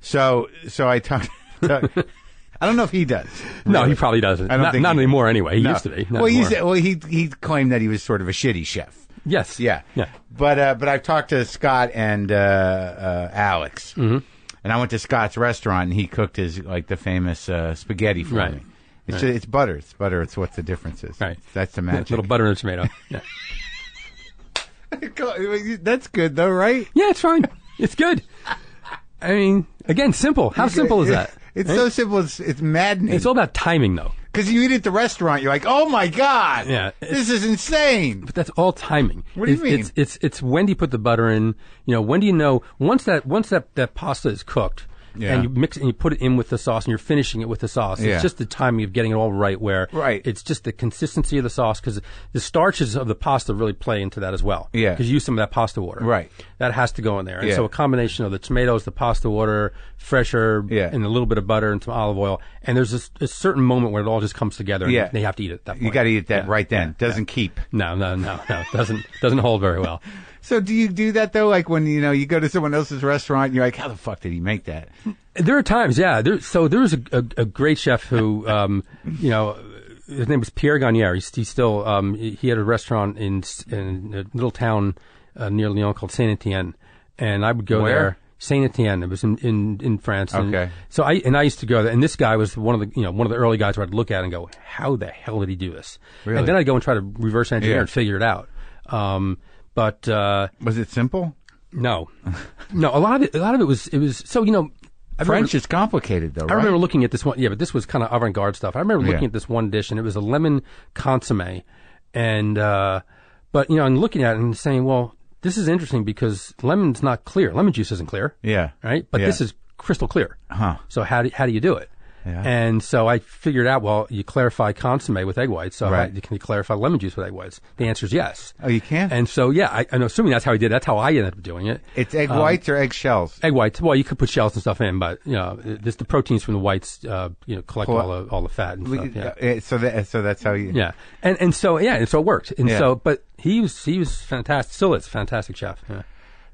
So I talked. I don't know if he does. Really. No, he probably doesn't. Not anymore anyway. He used to be. He claimed that he was sort of a shitty chef. Yes. Yeah. But I've talked to Scott and Alex, and I went to Scott's restaurant, and he cooked his the famous spaghetti for me. It's butter. It's butter. It's what the difference is. Right. That's the magic. A little butter and a tomato. Yeah. That's good though, right? Yeah, it's fine. It's good. I mean, again, simple. How simple is that? It's so simple. It's maddening. It's all about timing, though. Because you eat at the restaurant, you're like, "Oh my god, this is insane." But that's all timing. What do you mean? It's when do you put the butter in? When do you know once that pasta is cooked? Yeah. And you mix it and you put it in with the sauce and you're finishing it with the sauce. It's just the timing of getting it all right it's just the consistency of the sauce because the starches of the pasta really play into that as well. Yeah. Because you use some of that pasta water. Right. That has to go in there. And so a combination of the tomatoes, the pasta water, fresh herb, and a little bit of butter and some olive oil. And there's a certain moment where it all just comes together and they have to eat it at that point. You got to eat that right then. Doesn't keep. No. It doesn't hold very well. So do you do that though? Like when you go to someone else's restaurant, and you're like, how the fuck did he make that? There are times, yeah. There was a great chef who, his name was Pierre Gagnère. He's still he had a restaurant in a little town near Lyon called Saint Etienne, and I would go there. Saint Etienne. It was in France. And okay. So I used to go there, and this guy was one of the early guys where I'd look at and go, how the hell did he do this? Really? And then I'd go and try to reverse engineer and figure it out. But was it simple? No. A lot of it was so French is complicated though, right? I remember looking at this one, but this was kind of avant-garde stuff. I remember looking at this one dish, and it was a lemon consomme, and and looking at it and saying, well, this is interesting because lemon's not clear. Lemon juice isn't clear. Yeah. Right? But this is crystal clear. Uh-huh. So how do you do it? Yeah. And so I figured out, well, you clarify consomme with egg whites. So right. can you clarify lemon juice with egg whites? The answer is yes. Oh, you can? And so, I'm assuming that's how he did it. That's how I ended up doing it. It's egg whites or egg shells? Egg whites. Well, you could put shells and stuff in, but, the proteins from the whites, collect all the fat and stuff. Yeah. So that's how you... Yeah. And so it worked. And so, but he was fantastic. Still is a fantastic chef. Yeah.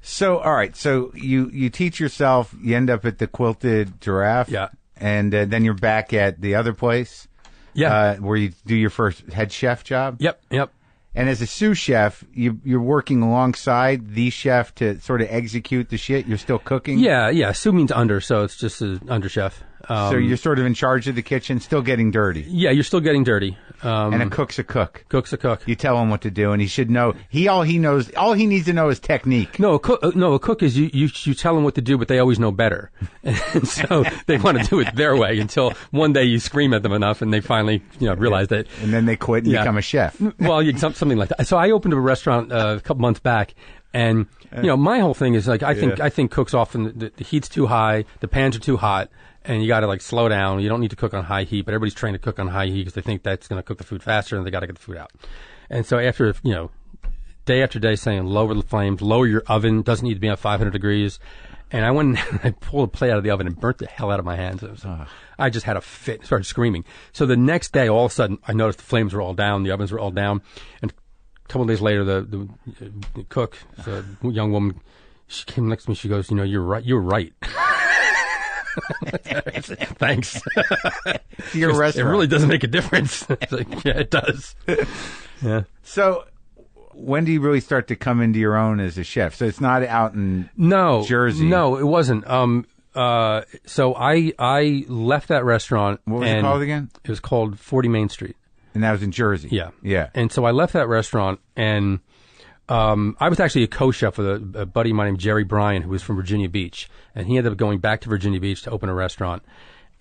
So, all right. So you teach yourself. You end up at the Quilted Giraffe. Yeah. And then you're back at the other place. Yeah. Where you do your first head chef job. Yep. And as a sous chef, you're working alongside the chef to sort of execute the shit. You're still cooking. Yeah. Sous means under, so it's just an under chef. So you're sort of in charge of the kitchen, still getting dirty. Yeah, you're still getting dirty. And a cook's a cook. Cook's a cook. You tell him what to do, and he should know. All he needs to know is technique. No, a cook is you tell them what to do, but they always know better, and so they want to do it their way until one day you scream at them enough, and they finally realize that. And then they quit and become a chef. Well, something like that. So I opened a restaurant a couple months back, and my whole thing is like I think cooks often the heat's too high, the pans are too hot. And you got to slow down. You don't need to cook on high heat, but everybody's trained to cook on high heat because they think that's going to cook the food faster, and they got to get the food out. And so after day after day saying lower the flames, lower your oven, doesn't need to be at 500 degrees. And I went and I pulled a plate out of the oven and burnt the hell out of my hands. I just had a fit, started screaming. So the next day, all of a sudden, I noticed the flames were all down, the ovens were all down, and a couple of days later, the cook, the young woman, she came next to me. She goes, you're right. You're right. Thanks. Your restaurant. It really doesn't make a difference. It's like, yeah, it does. Yeah. So, when do you really start to come into your own as a chef? So it's not out in Jersey. No, it wasn't. So I left that restaurant. What was it called again? It was called 40 Main Street. And that was in Jersey. Yeah. And so I left that restaurant, and I was actually a co-chef with a buddy of mine named Jerry Bryan, who was from Virginia Beach. And he ended up going back to Virginia Beach to open a restaurant.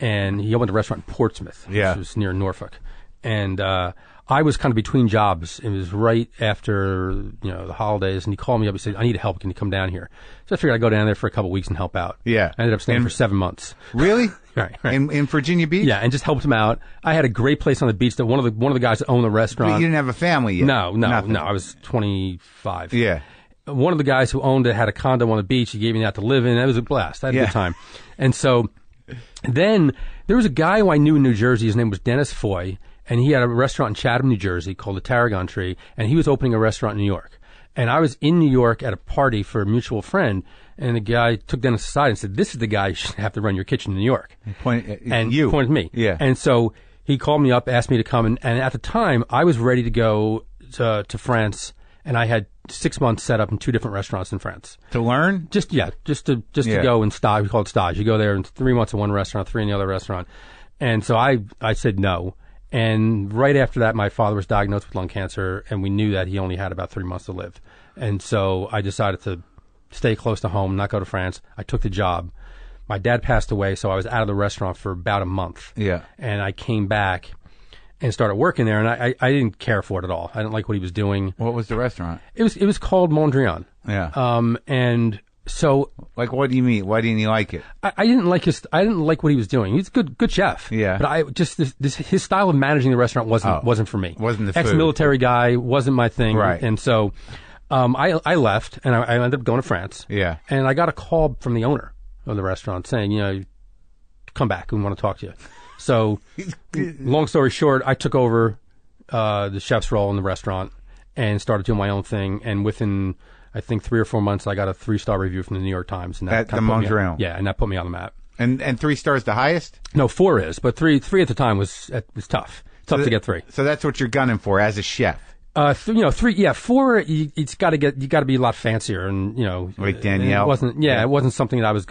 And he opened a restaurant in Portsmouth, which was near Norfolk. And I was kind of between jobs. It was right after the holidays. And he called me up. He said, I need help. Can you come down here? So I figured I'd go down there for a couple of weeks and help out. Yeah. I ended up staying for 7 months. Really? Right. In Virginia Beach? Yeah, and just helped him out. I had a great place on the beach that one of the guys that owned the restaurant. But you didn't have a family yet? No. I was 25. Yeah. One of the guys who owned it had a condo on the beach. He gave me that to live in. It was a blast. I had a good time. And so then there was a guy who I knew in New Jersey. His name was Dennis Foy, and he had a restaurant in Chatham, New Jersey called the Tarragon Tree, and he was opening a restaurant in New York. And I was in New York at a party for a mutual friend, and the guy took Dennis aside and said, "This is the guy you should have to run your kitchen in New York." He pointed at me. Yeah. And so he called me up, asked me to come, and at the time, I was ready to go to France, and I had 6 months set up in 2 different restaurants in France. To learn? Just to go and stage. We call it stage. You go there and 3 months in one restaurant, 3 in the other restaurant. And so I said no. And right after that, my father was diagnosed with lung cancer, and we knew that he only had about 3 months to live. And so I decided to stay close to home, not go to France. I took the job. My dad passed away, so I was out of the restaurant for about a month. Yeah. And I came back and started working there, and I didn't care for it at all. I didn't like what he was doing. What was the restaurant? It was called Mondrian. Yeah. And so, like, what do you mean? Why didn't you like it? I didn't like what he was doing. He's a good chef. Yeah. But his style of managing the restaurant wasn't for me. Wasn't the food. Ex-military guy, wasn't my thing. Right. And so, I left, and I ended up going to France. Yeah. And I got a call from the owner of the restaurant saying, come back, we want to talk to you. So, long story short, I took over the chef's role in the restaurant and started doing my own thing. And within, I think, 3 or 4 months, I got a 3-star review from the New York Times. And that the Mondrian. Yeah, and that put me on the map. And 3 stars the highest? No, 4 is, but three at the time was tough. Tough to get 3. So that's what you're gunning for as a chef. 3, yeah, 4. You got to be a lot fancier, and like Danielle. It wasn't something that I was.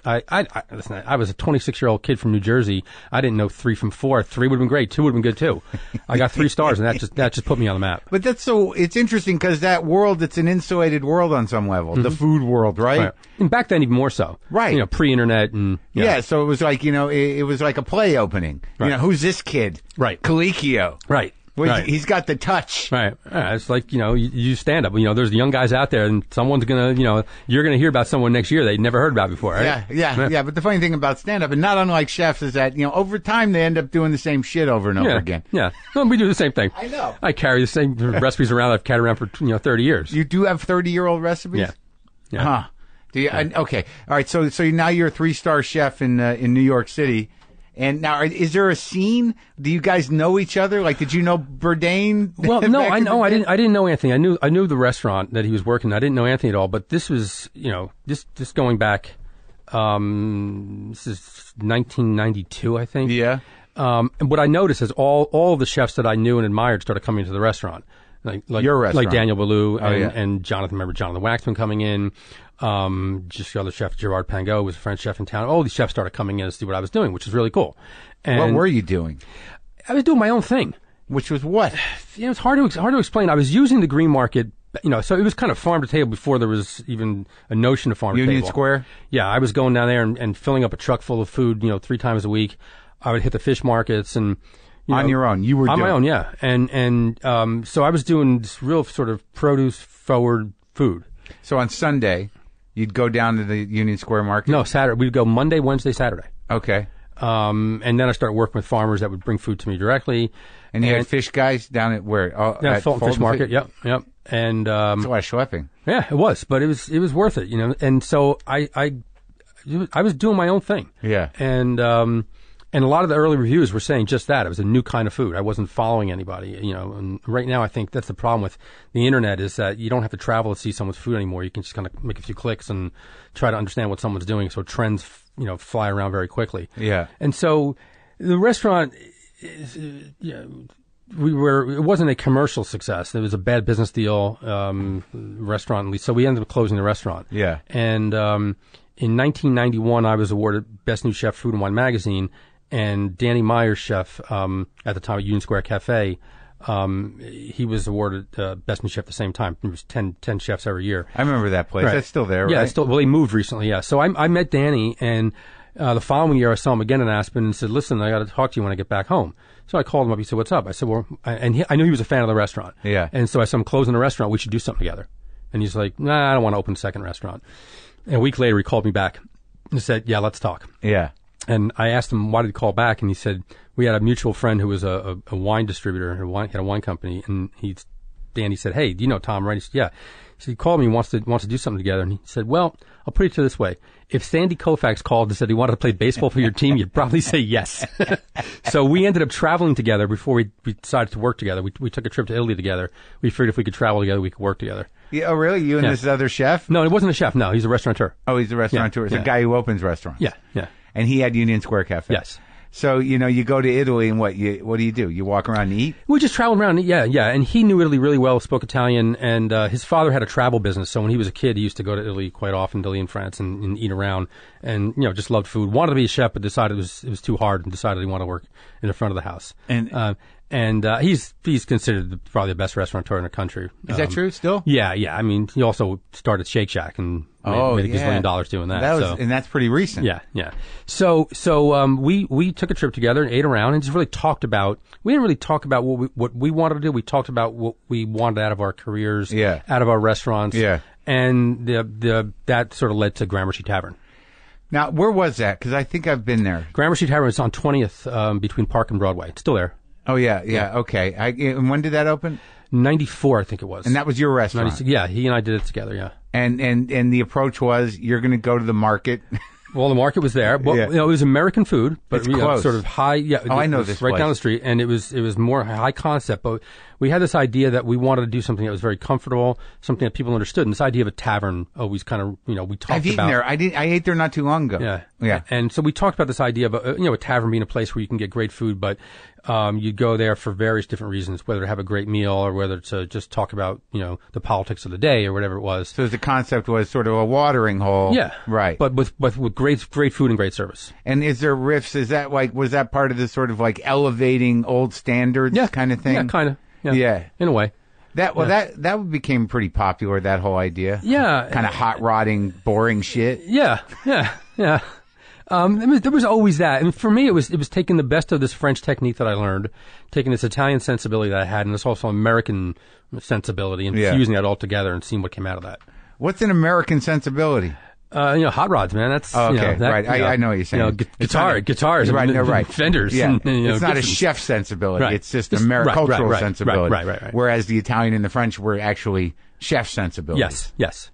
Listen, I was a 26-year-old kid from New Jersey. I didn't know 3 from 4. 3 would have been great. 2 would have been good too. I got 3 stars, and that just put me on the map. But it's interesting because that world, it's an insulated world on some level, the food world, right? And back then, even more so, right? Pre-internet and yeah. So it was like it was like a play opening. Right. Who's this kid? Right, Colicchio. Right. Right. He's got the touch. Right. It's like, you stand up. There's the young guys out there, and someone's going to, you're going to hear about someone next year they never heard about before, right? Yeah. But the funny thing about stand-up, and not unlike chefs, is that, over time they end up doing the same shit over and over again. Yeah. Well, we do the same thing. I know. I carry the same recipes around I've carried around for, 30 years. You do have 30-year-old recipes? Yeah. Huh. Do you? Okay. All right. So now you're a 3-star chef in New York City. And now, is there a scene? Do you guys know each other? Like, did you know Bourdain? Well, no, I didn't know Anthony. I knew the restaurant that he was working. I didn't know Anthony at all. But this was, just going back. This is 1992, I think. Yeah. And what I noticed is all of the chefs that I knew and admired started coming to the restaurant. Like your restaurant. Like Daniel Ballou and Jonathan. Remember Jonathan Waxman coming in? Just the other chef, Gerard Pangot, was a French chef in town. All these chefs started coming in to see what I was doing, which is really cool. And what were you doing? I was doing my own thing. Which was what? It's hard to explain. I was using the green market, so it was kind of farm to table before there was even a notion of farm to table. Union Square? Yeah, I was going down there and filling up a truck full of food, 3 times a week. I would hit the fish markets and... on your own, you were on doing... my own, yeah. And so I was doing this real sort of produce-forward food. So on Sunday, you'd go down to the Union Square market? No, Saturday. We'd go Monday, Wednesday, Saturday. Okay. And then I started working with farmers that would bring food to me directly. And you had fish guys down at where? At Fulton Fish Market, yep. And it's a lot of schlepping. Yeah, it was, but it was worth it, And so I was doing my own thing. Yeah. And a lot of the early reviews were saying just that. It was a new kind of food. I wasn't following anybody, And right now I think that's the problem with the internet is that you don't have to travel to see someone's food anymore. You can just kind of make a few clicks and try to understand what someone's doing. So trends, fly around very quickly. Yeah. And so the restaurant, it wasn't a commercial success. It was a bad business deal, restaurant at least. So we ended up closing the restaurant. Yeah. And in 1991, I was awarded Best New Chef Food and Wine magazine. And Danny Meyer's chef, at the time at Union Square Cafe, he was awarded Best New Chef at the same time. There was 10 chefs every year. I remember that place. Right. That's still there, right? Yeah, it's still, well, he moved recently, yeah. So I met Danny, and the following year I saw him again in Aspen and said, listen, I got to talk to you when I get back home. So I called him up. He said, what's up? I said, well, I knew he was a fan of the restaurant. Yeah. And so I said, I'm closing the restaurant. We should do something together. And he's like, nah, I don't want to open a second restaurant. And a week later, he called me back and said, yeah, let's talk. Yeah. And I asked him, why did he call back? And he said, we had a mutual friend who was a wine distributor, had a wine company. And Danny said, hey, do you know Tom, right? He said, yeah. He said, he called me, wants to do something together. And he said, well, I'll put it to this way. If Sandy Koufax called and said he wanted to play baseball for your team, you'd probably say yes. So we ended up traveling together before we decided to work together. We took a trip to Italy together. We figured if we could travel together, we could work together. Yeah, oh, really? You and this other chef? No, it wasn't a chef. No, he's a restaurateur. Oh, he's a restaurateur. It's a guy who opens restaurants. Yeah, yeah. And he had Union Square Cafe. Yes. So, you go to Italy and what do you do? You walk around and eat? We just traveled around, yeah. And he knew Italy really well, spoke Italian, and his father had a travel business. So when he was a kid, he used to go to Italy quite often, Italy and France, and eat around, and just loved food. Wanted to be a chef, but decided it was too hard, and decided he wanted to work in the front of the house. And he's considered probably the best restaurateur in the country. Is that true still? Yeah. I mean, he also started Shake Shack and made a gazillion dollars doing that. And that's pretty recent. Yeah. So we took a trip together and ate around and just really talked about. We didn't really talk about what we wanted to do. We talked about what we wanted out of our careers, out of our restaurants, and that sort of led to Gramercy Tavern. Now, where was that? Because I think I've been there. Gramercy Tavern is on 20th between Park and Broadway. It's still there. Oh, yeah. Okay. And when did that open? 94, I think it was. And that was your restaurant? Yeah, he and I did it together, yeah. And the approach was, you're going to go to the market. Well, the market was there. Well, it was American food, but close. Sort of high. Yeah, I know this right place. Down the street, and it was more high concept. But we had this idea that we wanted to do something that was very comfortable, something that people understood. And this idea of a tavern always kind of, we talked about. I've eaten there. I ate there not too long ago. Yeah. And so we talked about this idea of a tavern being a place where you can get great food, but you'd go there for various different reasons, whether to have a great meal or whether to just talk about the politics of the day or whatever it was. So the concept was sort of a watering hole. Yeah. Right. But with great food and great service. And is there riffs? Is that was that part of the sort of like elevating old standards kind of thing? Yeah, kind of. Yeah. In a way. That became pretty popular, that whole idea. Yeah. Kind of hot rodding, boring shit. Yeah. There was always that. And for me, it was taking the best of this French technique that I learned, taking this Italian sensibility that I had, and this also American sensibility, and fusing that all together and seeing what came out of that. What's an American sensibility? Hot rods, man. That's okay. Right. I know what you're saying. Guitars, right. Fenders. Yeah. And, it's not a chef sensibility. Right. It's just cultural sensibility. Right. Whereas the Italian and the French were actually chef sensibilities. Yes.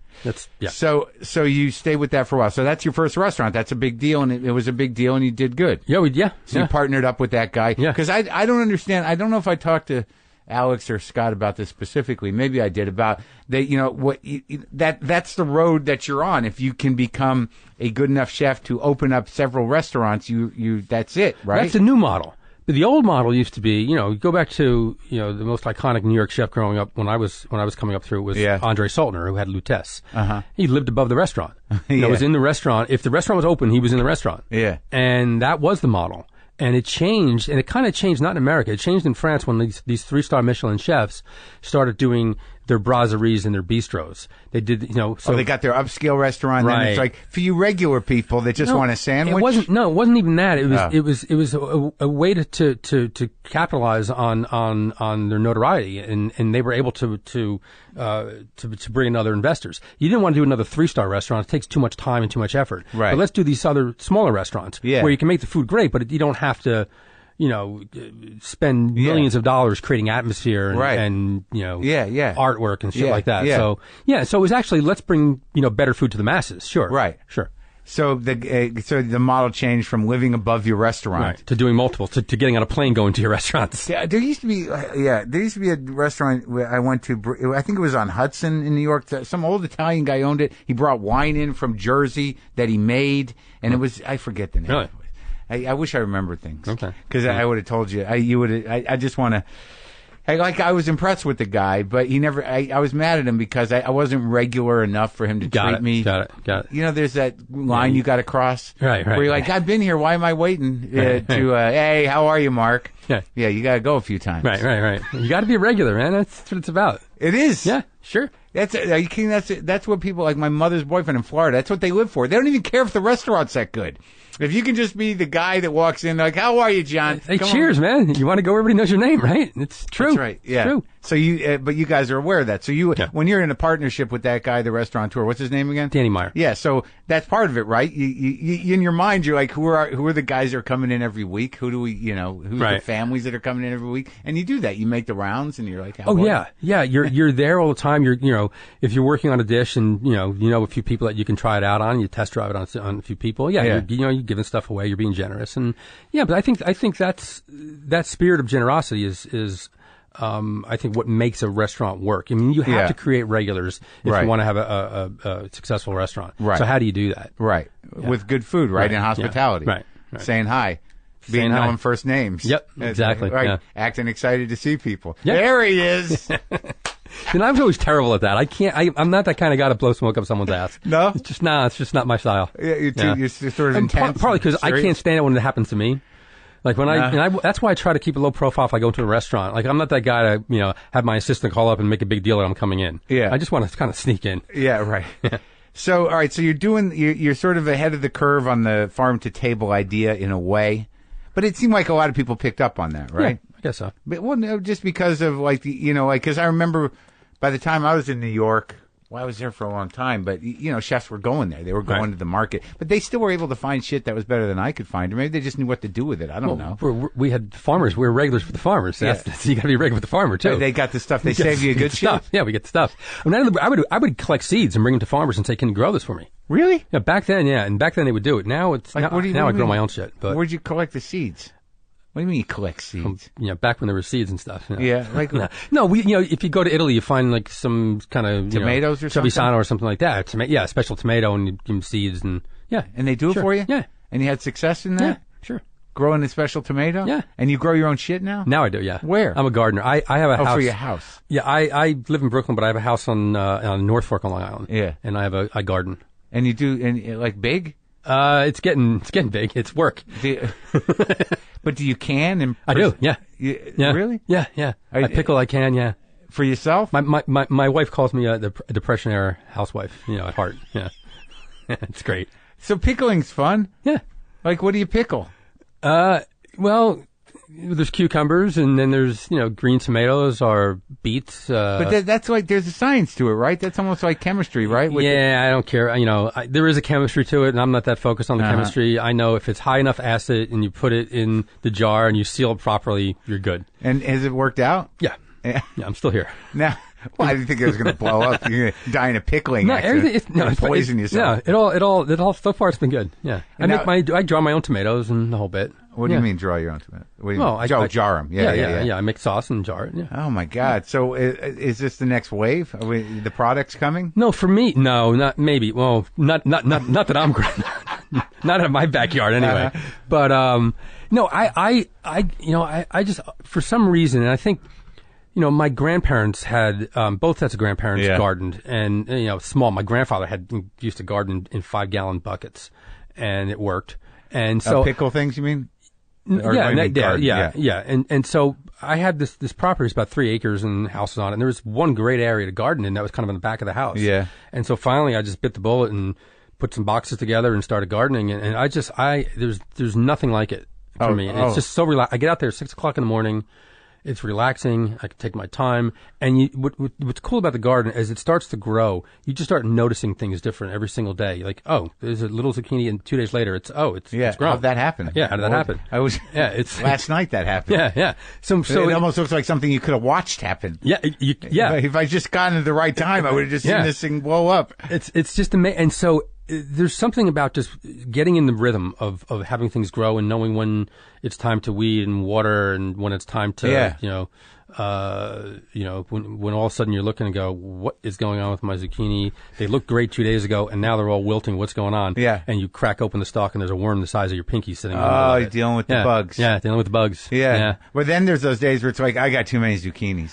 So you stayed with that for a while. So that's your first restaurant. That's a big deal, and it was a big deal, and you did good. Yeah. So you partnered up with that guy. Yeah. Because I don't understand. I don't know if I talked to Alex or Scott about this specifically. Maybe I did, about that. That's the road that you're on. If you can become a good enough chef to open up several restaurants, you that's it, right? That's a new model. But the old model used to be, go back to, the most iconic New York chef growing up when I was coming up through was Andre Saltner, who had Lutece. Uh-huh. He lived above the restaurant. Was in the restaurant. If the restaurant was open, he was in the restaurant. Yeah. And that was the model. And it changed, and it kind of changed not in America. It changed in France when these 3-star Michelin chefs started doing their brasseries and their bistros. They did, so they got their upscale restaurant. Right. And it's like for you regular people that just want a sandwich. It wasn't even that. It was a way to capitalize on their notoriety, and they were able to bring in other investors. You didn't want to do another 3-star restaurant. It takes too much time and too much effort. Right. But let's do these other smaller restaurants where you can make the food great, but you don't have to spend millions of dollars creating atmosphere and artwork and shit like that. Yeah. So it was actually, let's bring, better food to the masses. Sure. Right. Sure. So the model changed from living above your restaurant to doing multiple, to getting on a plane going to your restaurants. Yeah, there used to be a restaurant where I went to. I think it was on Hudson in New York. Some old Italian guy owned it. He brought wine in from Jersey that he made, and it was, I forget the name. Really? I wish I remembered things. Okay. Because I would have told you. You would. I just want to. I was impressed with the guy, but he never. I was mad at him because I wasn't regular enough for him to treat me. Got it. There's that line you got to cross. Right. Where you're like, I've been here. Why am I waiting hey, how are you, Mark? Yeah. Yeah, you got to go a few times. Right. You got to be a regular, man. That's what it's about. It is. Yeah, sure. Are you kidding? That's what people like. My mother's boyfriend in Florida. That's what they live for. They don't even care if the restaurant's that good. If you can just be the guy that walks in, like, how are you, John? Hey, cheers, man. You want to go where everybody knows your name, right? It's true. That's right. Yeah. It's true. So but you guys are aware of that. So when you're in a partnership with that guy, the restaurateur, what's his name again? Danny Meyer. Yeah. So that's part of it, right? You in your mind, you're like, who are the guys that are coming in every week? Who do we, who's the families that are coming in every week? And you do that. You make the rounds, and you're like, yeah. You're there all the time. If you're working on a dish, and a few people that you can try it out on, you test drive it on a few people. Yeah. You're giving stuff away. You're being generous, and but I think that spirit of generosity is I think what makes a restaurant work. I mean, you have to create regulars if you want to have a successful restaurant. Right. So how do you do that? Right. Yeah. With good food, right? And hospitality. Yeah. Right. Saying hi. Being known first names. Yep. Exactly. Right. Yeah. Acting excited to see people. Yep. There he is. And I'm always terrible at that. I'm not that kind of guy to blow smoke up someone's ass. No? It's just not my style. Yeah, you're sort of intense. Probably because I can't stand it when it happens to me. Like when that's why I try to keep a low profile if I go into a restaurant. Like I'm not that guy to, have my assistant call up and make a big deal that I'm coming in. Yeah. I just want to kind of sneak in. Yeah, right. So, all right, so you're sort of ahead of the curve on the farm to table idea in a way. But it seemed like a lot of people picked up on that, right? Yeah, I guess so. But no, just because of because I remember by the time I was in New York, I was there for a long time, but chefs were going there. They were going to the market, but they still were able to find shit that was better than I could find, or maybe they just knew what to do with it. I don't know. We had farmers. We were regulars for the farmers. So you got to be regular with the farmer too. They got the stuff. They save you a good shit. Stuff. Yeah, we get the stuff. I would collect seeds and bring them to farmers and say, "Can you grow this for me?" Really? Yeah, back then, and back then they would do it. Now it's like, now I grow my own shit. But where'd you collect the seeds? What do you mean you collect seeds? Back when there were seeds and stuff. Yeah, like no, if you go to Italy, you find like some kind of tomatoes or something, Trevisano or something like that. A special tomato and you give them seeds and and they do it for you. Yeah, and you had success in that. Yeah, sure. Growing a special tomato. Yeah, and you grow your own shit now. Now I do. Yeah. Where? I'm a gardener. I have a house. Oh, for your house. Yeah, I live in Brooklyn, but I have a house on North Fork on Long Island. Yeah, and I have a garden. And you do like big. It's getting big. It's work. But do you can? And I do. Yeah. Yeah. Really? Yeah. I pickle. I can. Yeah. For yourself? My wife calls me a Depression era housewife. At heart. Yeah. It's great. So pickling's fun. Yeah. Like, what do you pickle? Well, there's cucumbers, and then there's green tomatoes or beets. But that's like there's a science to it, right? That's almost like chemistry, right? I don't care. There is a chemistry to it, and I'm not that focused on the chemistry. I know if it's high enough acid and you put it in the jar and you seal it properly, you're good. And has it worked out? Yeah. I'm still here. Now, Well, I didn't think it was going to blow up. You're going to die in a pickling accident. It's poison yourself. No, it all. So far, it's been good. Yeah, I draw my own tomatoes and the whole bit. What do you mean, draw your own tomatoes? What do you mean? Jar them. Yeah. I make sauce and jar it. Yeah. Oh my God! So is this the next wave? Are the products coming? No, for me, no, not maybe. Well, not that I'm not in my backyard anyway. But no, I just for some reason, and I think. My grandparents had, both sets of grandparents gardened and, small. My grandfather used to garden in 5-gallon buckets and it worked. And so. Pickle things, you mean? Yeah. And so I had this property, it's about 3 acres and houses on it. And there was one great area to garden in that was kind of in the back of the house. Yeah. And so finally I just bit the bullet and put some boxes together and started gardening. And there's nothing like it for me. It's just so relaxed. I get out there at 6 o'clock in the morning. It's relaxing. I can take my time. And what's cool about the garden is it starts to grow. You just start noticing things different every single day. Like, there's a little zucchini, and 2 days later, it's grown. How did that happen? Yeah, how did that happen? It's last night that happened. Yeah. So it almost looks like something you could have watched happen. Yeah, If I just gotten at the right time, I would have just seen this thing blow up. It's just amazing. And so there's something about just getting in the rhythm of having things grow and knowing when it's time to weed and water and when it's time to, when all of a sudden you're looking and go, what is going on with my zucchini? They looked great 2 days ago and now they're all wilting. What's going on? Yeah. And you crack open the stalk and there's a worm the size of your pinky sitting on it. Oh, you're dealing with the bugs. Yeah, dealing with the bugs. Yeah. But then there's those days where it's like, I got too many zucchinis.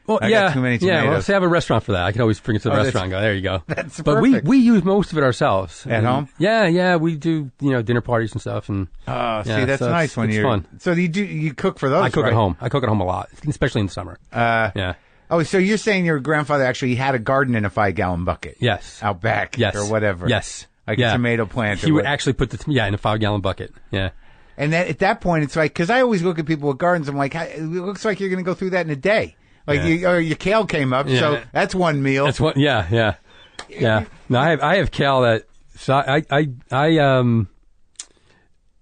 Well, I got too many tomatoes. Yeah, well, say I have a restaurant for that. I can always bring it to the restaurant and go, there you go. That's but perfect. we use most of it ourselves. At home? Yeah, we do, dinner parties and stuff. And that's nice when you're... fun. So you cook for those, I cook at home. I cook at home a lot, especially in the summer. Yeah. Oh, so you're saying your grandfather actually had a garden in a 5-gallon bucket? Yes. Out back? Yes. Or whatever? Yes. Like a tomato plant? He would actually put in a 5-gallon bucket. Yeah. And then at that point, it's like, because I always look at people with gardens, I'm like, it looks like you're going to go through that in a day. Like your kale came up, so that's one meal. That's one. Yeah. No, I have kale that. So I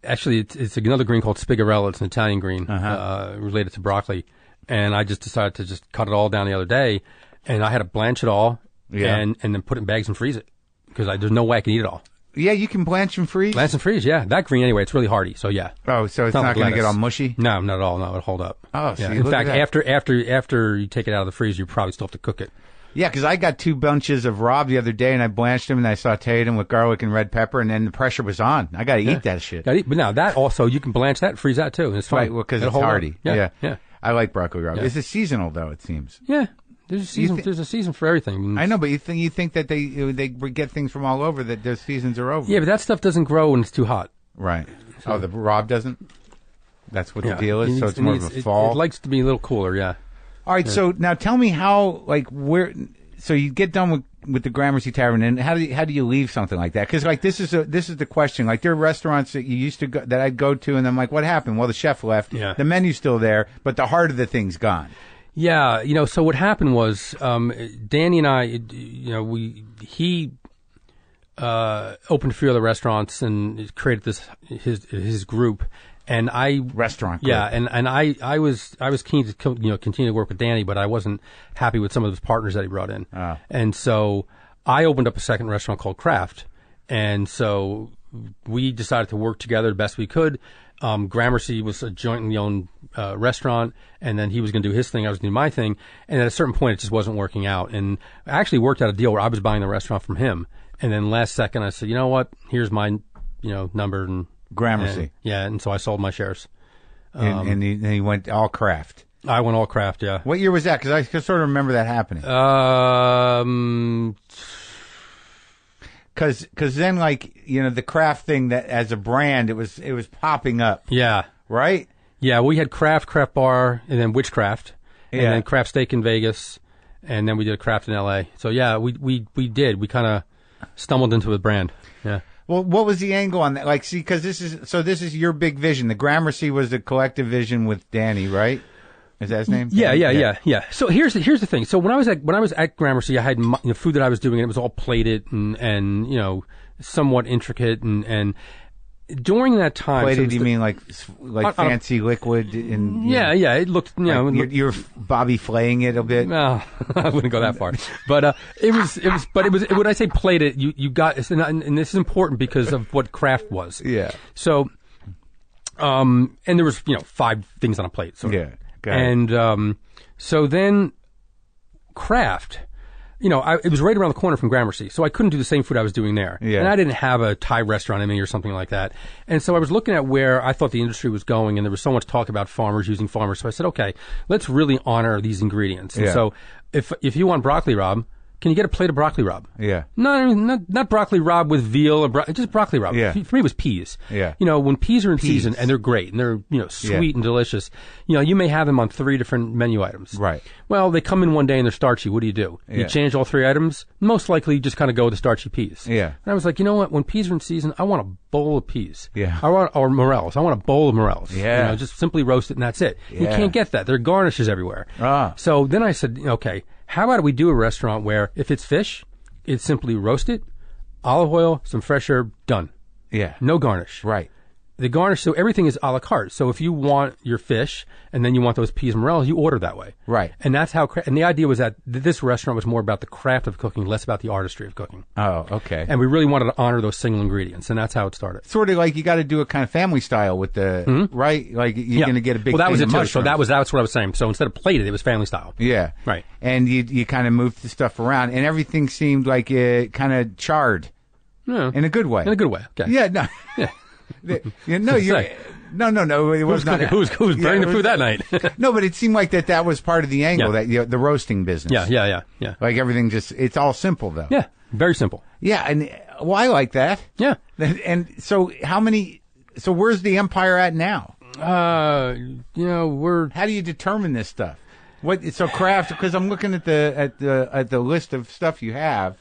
actually it's another green called spigarella. It's an Italian green, related to broccoli, and I just decided to just cut it all down the other day, and I had to blanch it all, and then put it in bags and freeze it because there's no way I can eat it all. Yeah, you can blanch and freeze? Blanch and freeze, yeah. That green, anyway, it's really hardy, so yeah. Oh, so it's not going to get all mushy? No, not at all. No, it'll hold up. Oh, so in fact, after you take it out of the freezer, you probably still have to cook it. Yeah, because I got 2 bunches of Rob the other day, and I blanched them, and I sauteed them with garlic and red pepper, and then the pressure was on. I got to eat that shit. But now, that also, you can blanch that and freeze that, too. It's fine. Right, well, because it's hardy. Yeah. I like broccoli Rob. It's seasonal, though, it seems. Yeah. There's a season. There's a season for everything. I know, but you think that they get things from all over, that their seasons are over. Yeah, but that stuff doesn't grow when it's too hot. Right. So, the Rob doesn't. That's what the deal is. So it's more of a fall. It likes to be a little cooler. Yeah. All right. Yeah. So now tell me how, where. So you get done with the Gramercy Tavern, and how do you leave something like that? Because this is the question. Like, there are restaurants that you used to go, that I'd go to, and I'm like, what happened? Well, the chef left. Yeah. The menu's still there, but the heart of the thing's gone. Yeah, so what happened was, Danny and I, he opened a few other restaurants and created his group, and restaurant group. Yeah, and I was keen to continue to work with Danny, but I wasn't happy with some of his partners that he brought in, and so I opened up a second restaurant called Craft, and so we decided to work together the best we could. Gramercy was a jointly owned restaurant, and then he was going to do his thing, I was going to do my thing, and at a certain point it just wasn't working out. And I actually worked out a deal where I was buying the restaurant from him, and then last second I said, you know what, here's my number, and Gramercy. And so I sold my shares. And he went all Craft. I went all Craft, yeah. What year was that? Because I can sort of remember that happening. Because then, the Kraft thing, that as a brand, it was popping up. Yeah. Right? Yeah, we had Kraft Bar, and then Witchcraft, and then Kraft Steak in Vegas, and then we did a Kraft in L.A. So, yeah, we did. We kind of stumbled into the brand. Yeah. Well, what was the angle on that? Because this is your big vision. The Gramercy was the collective vision with Danny, right? Is that his name? Yeah. So here's the thing. So when I was at Gramercy, I had food that I was doing, and it was all plated and somewhat intricate, and during that time, plated, you mean like fancy liquid? Yeah. It looked, you're Bobby flaying it a bit. No, I wouldn't go that far. But it was. When I say plated, you got, and this is important because of what craft was. Yeah. So, and there was 5 things on a plate. So yeah. And so then craft. It was right around the corner from Gramercy, so I couldn't do the same food I was doing there. Yeah. And I didn't have a Thai restaurant in me or something like that. And so I was looking at where I thought the industry was going, and there was so much talk about farmers using farmers. So I said, okay, let's really honor these ingredients. And so if you want broccoli rabe, can you get a plate of broccoli rabe? Yeah. No, not broccoli rabe with veal or just broccoli rabe. Yeah. For me, it was peas. Yeah. When peas are in season and they're great and they're sweet and delicious, you may have them on 3 different menu items. Right. Well, they come in one day and they're starchy. What do? You change all 3 items? Most likely, you just kind of go with the starchy peas. Yeah. And I was like, you know what? When peas are in season, I want a bowl of peas. Yeah. Or morels. I want a bowl of morels. Yeah. Just simply roast it and that's it. Yeah. You can't get that. There are garnishes everywhere. Ah. So then I said, okay, how about we do a restaurant where if it's fish, it's simply roast it, olive oil, some fresh herb, done. Yeah. No garnish. Right. The garnish, so everything is a la carte. So if you want your fish and then you want those peas and morels, you order that way. Right. And that's how, and the idea was that this restaurant was more about the craft of cooking, less about the artistry of cooking. Oh, okay. And we really wanted to honor those single ingredients, and that's how it started. Sort of like you got to do a kind of family style with the, right? Like you're going to get a big that was it too. Mushrooms. So that's what I was saying. So instead of plated, it was family style. Yeah. Right. And you kind of moved the stuff around, and everything seemed like it kind of charred. Yeah. In a good way. In a good way. Okay. Yeah, no. Yeah. No, it was not. Who was burning the food that night? No, but it seemed like that was part of the angle, that the roasting business. Yeah. Like everything it's all simple, though. Yeah, very simple. Yeah, and, I like that. Yeah. And so where's the empire at now? How do you determine this stuff? So craft, because I'm looking at the list of stuff you have.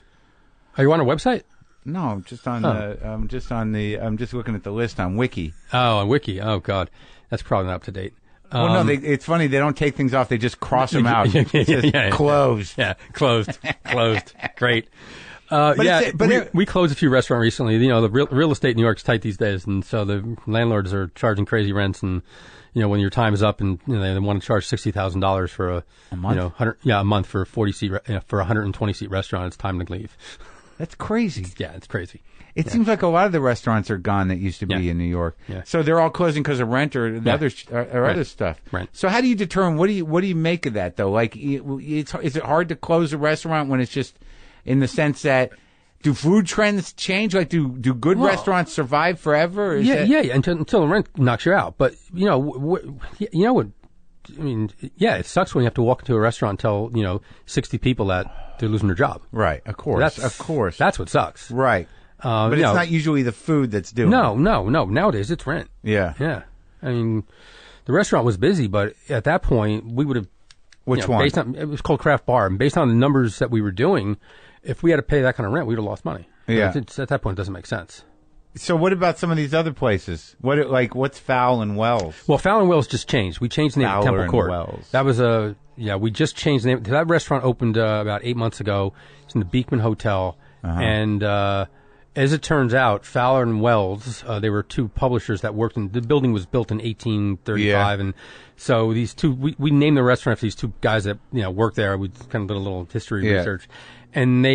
Are you on a website? No, I'm just looking at the list on Wiki. Oh, on Wiki. Oh, God. That's probably not up to date. Well, no, it's funny. They don't take things off. They just cross them out. It says closed. Yeah, closed. Great. We closed a few restaurants recently. The real estate in New York's tight these days, and so the landlords are charging crazy rents. And when your time is up, and they want to charge $60,000 for a month. A month for a 40-seat for a 120-seat restaurant. It's time to leave. That's crazy. Yeah, it's crazy. It seems like a lot of the restaurants are gone that used to be in New York. Yeah. So they're all closing because of rent or other stuff. Right. So how do you determine what do you make of that though? Like, is it hard to close a restaurant when it's just in the sense that do food trends change? Like, do good restaurants survive forever? Or until the rent knocks you out. But what? I mean, it sucks when you have to walk into a restaurant and tell 60 people that they're losing their job. Right, of course, That's what sucks. Right, but it's not usually the food that's doing it. No. Nowadays, it's rent. Yeah. I mean, the restaurant was busy, but at that point, we would have. Which one? It was called Craft Bar, and based on the numbers that we were doing, if we had to pay that kind of rent, we'd have lost money. Yeah. At that point, it doesn't make sense. So what about some of these other places? What's Fowler and Wells? Well, Fowler and Wells just changed. We changed the name to Temple Court. Wells. That was we just changed the name. That restaurant opened about 8 months ago. It's in the Beekman Hotel. Uh-huh. And as it turns out, Fowler and Wells, they were 2 publishers that worked the building was built in 1835. And so these 2, we named the restaurant after these 2 guys that, worked there. We kind of did a little history research. And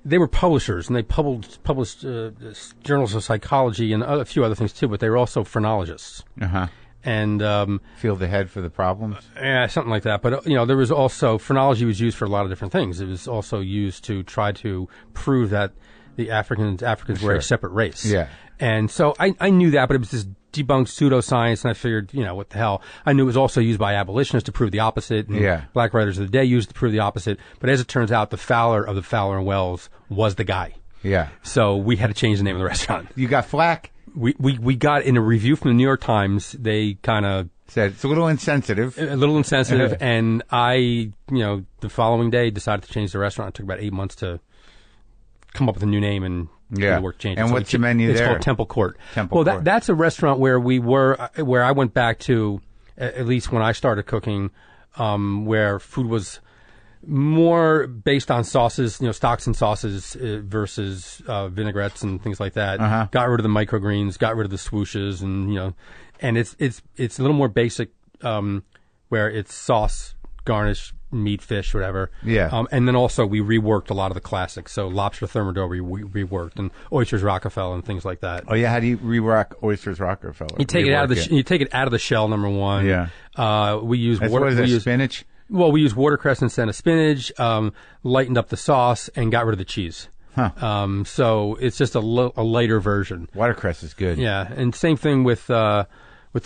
they were publishers, and they published journals of psychology and a few other things too. But they were also phrenologists. Uh-huh. And feel the head for the problems. Yeah, something like that. But there was also phrenology was used for a lot of different things. It was also used to try to prove that the Africans were a separate race. Yeah. And so I knew that, but it was this debunked pseudoscience, and I figured, what the hell. I knew it was also used by abolitionists to prove the opposite, and Black Writers of the Day used it to prove the opposite. But as it turns out, the Fowler of the Fowler and Wells was the guy. Yeah. So we had to change the name of the restaurant. You got flack? We got in a review from the New York Times, they kind of said it's a little insensitive. And I, the following day decided to change the restaurant. It took about 8 months to come up with a new name and the work changed. And what's the menu there? It's called Temple Court. That's a restaurant where where I went back to, at least when I started cooking, where food was more based on sauces, stocks and sauces versus vinaigrettes and things like that. Got rid of the microgreens, got rid of the swooshes, and it's a little more basic, where it's sauce, garnish, meat, fish, whatever. Yeah. And then also we reworked a lot of the classics. So lobster thermidor we reworked, and oysters Rockefeller and things like that. Oh yeah, how do you rework oysters Rockefeller? You take it out of you take it out of the shell. Number one. Yeah. We use spinach. Well, we used watercress instead of spinach, lightened up the sauce, and got rid of the cheese. So it's just a lighter version. Watercress is good. Yeah, and same thing with the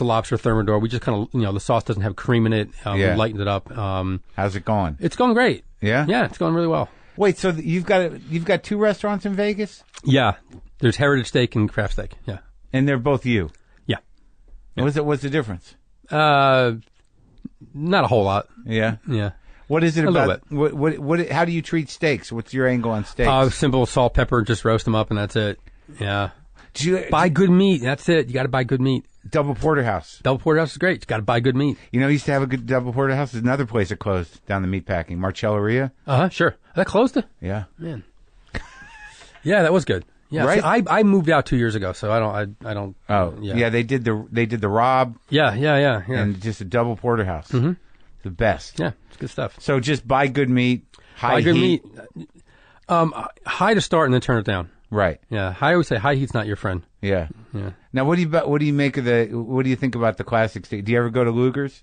lobster thermidor. We just kind of, the sauce doesn't have cream in it. We lightened it up. How's it going? It's going great. Yeah? Yeah, it's going really well. Wait, so you've got 2 restaurants in Vegas? Yeah. There's Heritage Steak and Craft Steak. Yeah. And they're both you? Yeah. What's the difference? Not a whole lot. Yeah? Yeah. What is it a about? What? How do you treat steaks? What's your angle on steaks? Simple salt, pepper, just roast them up, and that's it. Yeah. Buy good meat. That's it. You got to buy good meat. Double Porterhouse. Double Porterhouse is great. You got to buy good meat. You used to have a good Double Porterhouse. There's another place that closed down the meatpacking. Marcelleria. Sure. That closed it? Yeah. Man. Yeah, that was good. Yeah. Right? See, I moved out 2 years ago, so I don't. Oh. Yeah. They did the Rob. Yeah. And just a Double Porterhouse. Mm-hmm. The best. Yeah, it's good stuff. So just buy good meat. Buy good meat. High to start and then turn it down. Right. Yeah. I always say high heat's not your friend. Yeah. Yeah. Now, what do you think about the classic steak? Do you ever go to Luger's?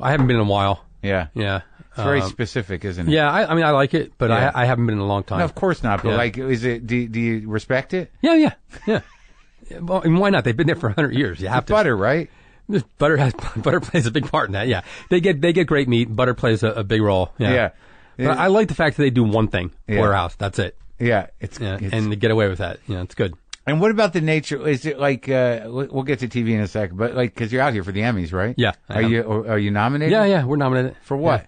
I haven't been in a while. Yeah. Yeah. It's very specific, isn't it? Yeah. I mean, I like it, but I haven't been in a long time. No, of course not. But is it? Do you respect it? Yeah. Well, and why not? They've been there for 100 years. You have to. Butter, right? Butter plays a big part in that. Yeah. They get great meat. Butter plays a big role. Yeah. But I like the fact that they do one thing. Porterhouse. That's it. Yeah. And they get away with that. It's good. And what about the nature? Is it like we'll get to TV in a second, but because you're out here for the Emmys, right? Yeah. Are you nominated? Yeah. We're nominated for what? Yeah.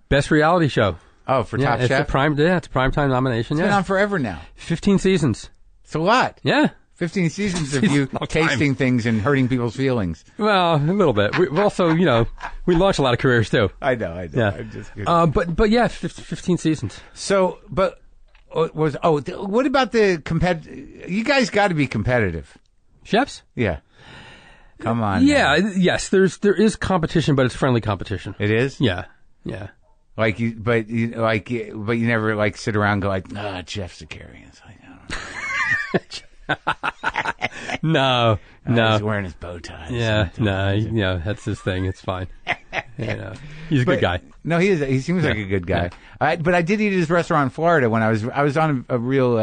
Best reality show. Oh, for Top Chef. It's a primetime nomination. It's been on forever now. 15 seasons. It's a lot. Yeah. 15 seasons of you tasting things and hurting people's feelings. Well, a little bit. We also, we launched a lot of careers too. I know. Yeah. I'm just kidding. But yeah, 15 seasons. So, what about the you guys got to be competitive. Chefs? Yeah. Come on. Yeah. Man. Yes. There is competition, but it's friendly competition. It is? Yeah. But you never sit around and go Jeff Zakarian. It's like, No. He's wearing his bow tie. Yeah, that's his thing. It's fine. He's a good guy. No, he is. He seems like a good guy. Yeah. But I did eat at his restaurant in Florida when I was on a real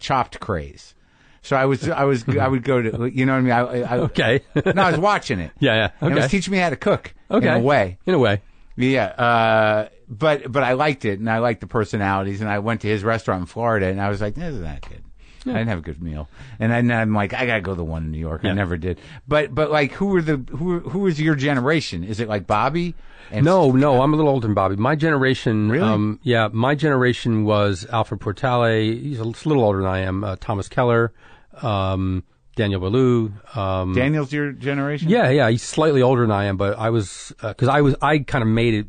chopped craze. So I would go to, you know what I mean? Okay. No, I was watching it. Yeah. Okay. And it was teaching me how to cook. Okay. In a way. Yeah. But I liked it, and I liked the personalities, and I went to his restaurant in Florida, and I was like, this isn't that good. Yeah. I didn't have a good meal, and I'm like, I gotta go to the one in New York. Yeah. I never did. But like, who was your generation? Is it like Bobby? No, I'm a little older than Bobby. My generation, really? My generation was Alfred Portale. He's a little older than I am. Thomas Keller, Daniel Boulou. Daniel's your generation? Yeah. He's slightly older than I am, but I was because I kind of made it.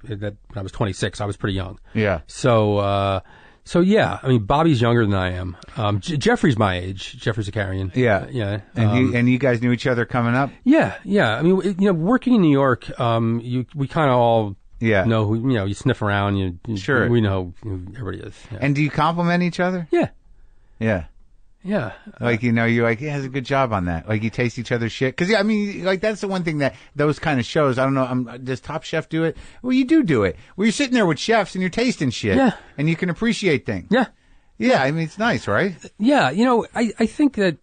That when I was 26, I was pretty young. Yeah. So yeah, I mean, Bobby's younger than I am. Jeffrey's my age. Jeffrey Zakarian. Yeah. And you guys knew each other coming up? Yeah. I mean, working in New York, we kind of all know who, you sniff around. Sure. We know who everybody is. Yeah. And do you compliment each other? Yeah. Yeah. Like, you're like, he has a good job on that. Like, you taste each other's shit. Because, I mean, like, that's the one thing that those kind of shows, I don't know, does Top Chef do it? Well, you do it. Well, you're sitting there with chefs and you're tasting shit. Yeah. And you can appreciate things. Yeah. Yeah, I mean, it's nice, right? Yeah, I think that,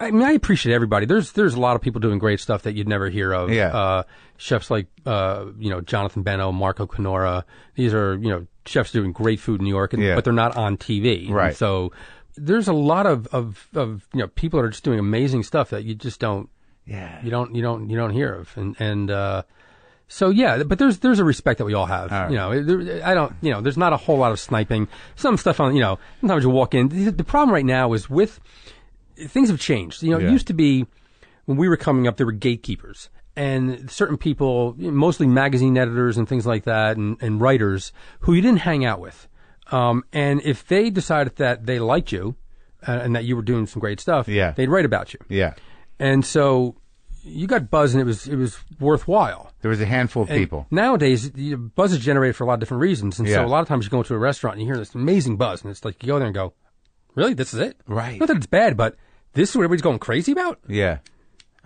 I mean, I appreciate everybody. There's a lot of people doing great stuff that you'd never hear of. Yeah. Chefs like, Jonathan Beno, Marco Canora. These are, chefs doing great food in New York, but they're not on TV. Right. And so there's a lot of people that are just doing amazing stuff that you just don't. Yeah. You don't hear of. And so yeah, but there's a respect that we all have. All right. There's not a whole lot of sniping. Some stuff on, sometimes you walk in. The problem right now is things have changed. It used to be when we were coming up, there were gatekeepers. and certain people, mostly magazine editors and things like that, and writers who you didn't hang out with. And if they decided that they liked you and that you were doing some great stuff, they'd write about you. Yeah. And so you got buzz, and it was worthwhile. There was a handful of people. Nowadays, buzz is generated for a lot of different reasons. And so a lot of times you go into a restaurant and you hear this amazing buzz, and it's like you go there and go, really? This is it? Right. Not that it's bad, but this is what everybody's going crazy about? Yeah.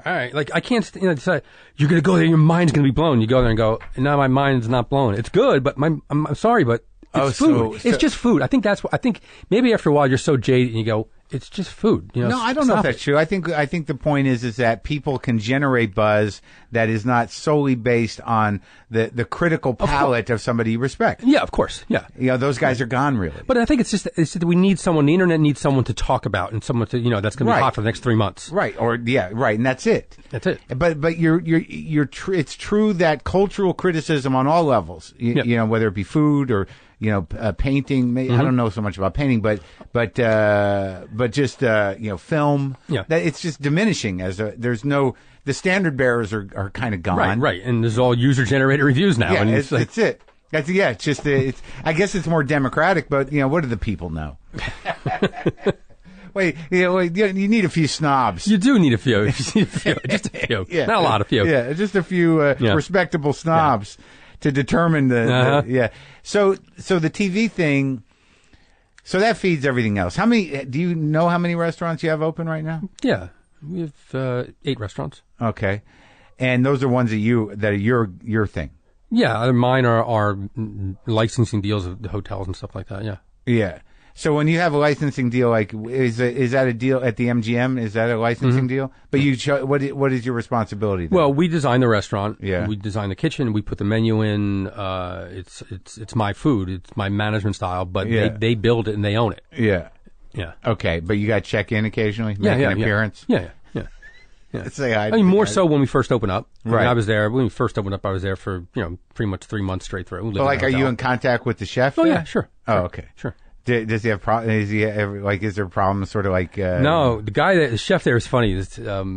All right. Like, I can't decide, you're going to go there, your mind's going to be blown. You go there and go, no, my mind's not blown. It's good, but I'm sorry, but it's food. It's just food. I think maybe after a while you're so jaded and you go, it's just food. No, I don't know if that's true. I think the point is that people can generate buzz that is not solely based on the critical palate of somebody you respect. Yeah, of course. Yeah. Those guys are gone, really. But I think it's that we need someone, the internet needs someone to talk about and someone to, that's going to be hot for the next 3 months. Right. And that's it. That's it. But it's true that cultural criticism on all levels, whether it be food or, painting, I don't know so much about painting, but just, film, that it's just diminishing the standard bearers are kind of gone. Right. And there's all user generated reviews now. Yeah, and it's it. It's just, I guess it's more democratic, but, what do the people know? Wait, you need a few snobs. You do need a few. Just a few. Not a lot of few. Yeah, just a few respectable snobs to determine So the TV thing, so that feeds everything else. Do you know how many restaurants you have open right now? Yeah. We have 8 restaurants. Okay. And those are ones that are your thing. Yeah, mine are licensing deals of the hotels and stuff like that, yeah. Yeah. So when you have a licensing deal, like, is that a deal at the MGM? Is that a licensing deal? But what is your responsibility then? Well, we design the restaurant. Yeah. We design the kitchen. We put the menu in. It's my food. It's my management style. But they build it and they own it. Yeah. Yeah. Okay, but you got to check in occasionally, make an appearance. Yeah. Say hi. I mean, more so when we first opened up. Right. When I was there, when we first opened up, I was there for pretty much 3 months straight through. But are you in contact with the chef? Oh there? Yeah, sure. Oh, okay, sure. Does he have problems? Is there a problem? Sort of like no, the chef there is funny.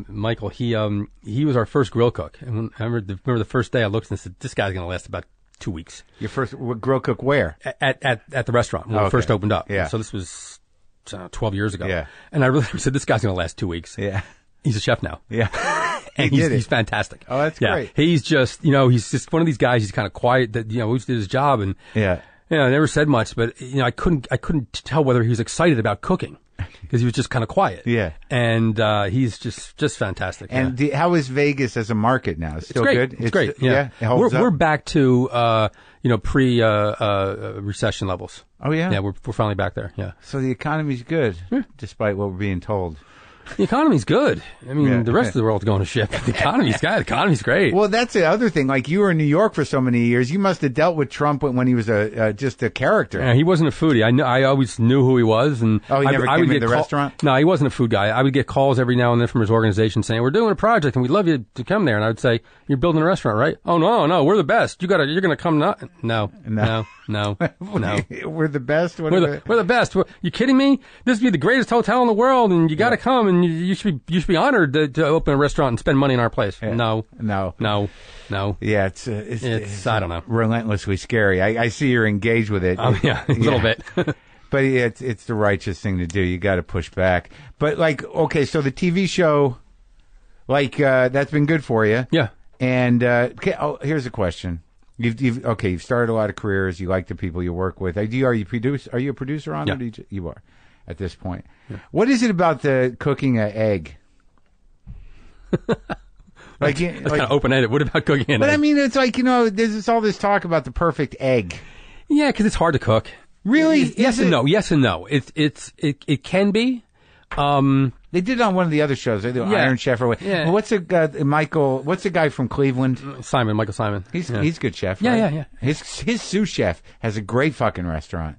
Michael. He was our first grill cook, and I remember the first day I looked and said, "This guy's going to last about 2 weeks." Your first grill cook where? At the restaurant when we first opened up. Yeah. So this was 12 years ago. Yeah. And I really said, "This guy's going to last 2 weeks." Yeah. He's a chef now. Yeah. And he's fantastic. Oh, that's great. He's just he's just one of these guys. He's kind of quiet that always did his job and I never said much, but I couldn't tell whether he was excited about cooking because he was just kind of quiet. Yeah. And he's just fantastic. And how is Vegas as a market now? It's still great. good. It's great. Yeah. It holds up? We're back to pre recession levels. Oh yeah. Yeah, we're finally back there. Yeah. So the economy's good, despite what we're being told. The economy's good. I mean, the rest of the world's going to shit. The economy's great. Well, that's the other thing. Like, you were in New York for so many years. You must have dealt with Trump when he was just a character. Yeah, he wasn't a foodie. I always knew who he was. And he never came to the restaurant? No, he wasn't a food guy. I would get calls every now and then from his organization saying, "We're doing a project and we'd love you to come there." And I would say, "You're building a restaurant, right?" "Oh, no, we're the best. You're going to come now." No. We're the best? We're the best. You kidding me? This would be the greatest hotel in the world and you got to come and you should be honored to open a restaurant and spend money in our place. Yeah. No. Yeah, it's I don't know. Relentlessly scary. I see you're engaged with it. Yeah, a little bit. But it's the righteous thing to do. You got to push back. But okay, so the TV show, that's been good for you. Yeah. And here's a question. You've started a lot of careers. You like the people you work with. Are you a producer on it? You are at this point. Yeah. What is it about the cooking an egg? That's kind of open-ended. What about cooking an egg? But I mean, it's there's all this talk about the perfect egg. Yeah, because it's hard to cook. Really? Yes and no. Yes and no. It can be. They did it on one of the other shows. They do Iron Chef. Well, what's the guy from Cleveland? Michael Simon. He's a good chef. Yeah, right? yeah. His sous chef has a great fucking restaurant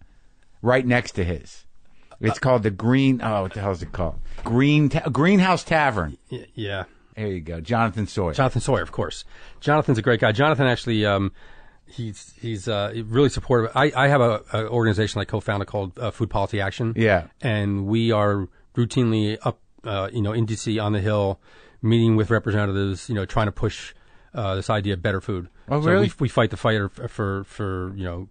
right next to his. It's called the what the hell is it called? Greenhouse Tavern. Yeah. There you go. Jonathan Sawyer. Jonathan Sawyer, of course. Jonathan's a great guy. Jonathan actually, he's really supportive. I have an organization I co-founded called Food Policy Action. Yeah. And we are routinely up, in DC on the Hill, meeting with representatives, trying to push this idea of better food. Oh, really? So we fight the fight for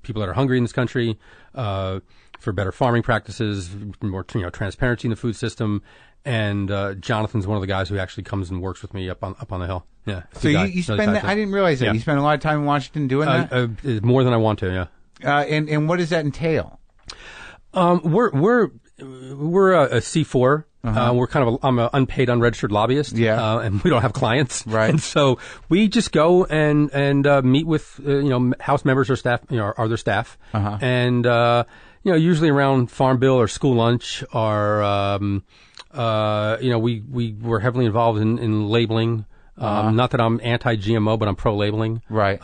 people that are hungry in this country, for better farming practices, more transparency in the food system. And Jonathan's one of the guys who actually comes and works with me up on the hill. Yeah. So you spend that? I didn't realize that. Yeah. You spend a lot of time in Washington doing that. More than I want to. Yeah. And what does that entail? We're a C4. Uh-huh. I'm an unpaid, unregistered lobbyist. Yeah. And we don't have clients. Right. And so we just go and meet with House members or staff, or their staff. Uh-huh. And usually around Farm Bill or school lunch or we were heavily involved in labeling. Not that I'm anti-GMO, but I'm pro-labeling. Right.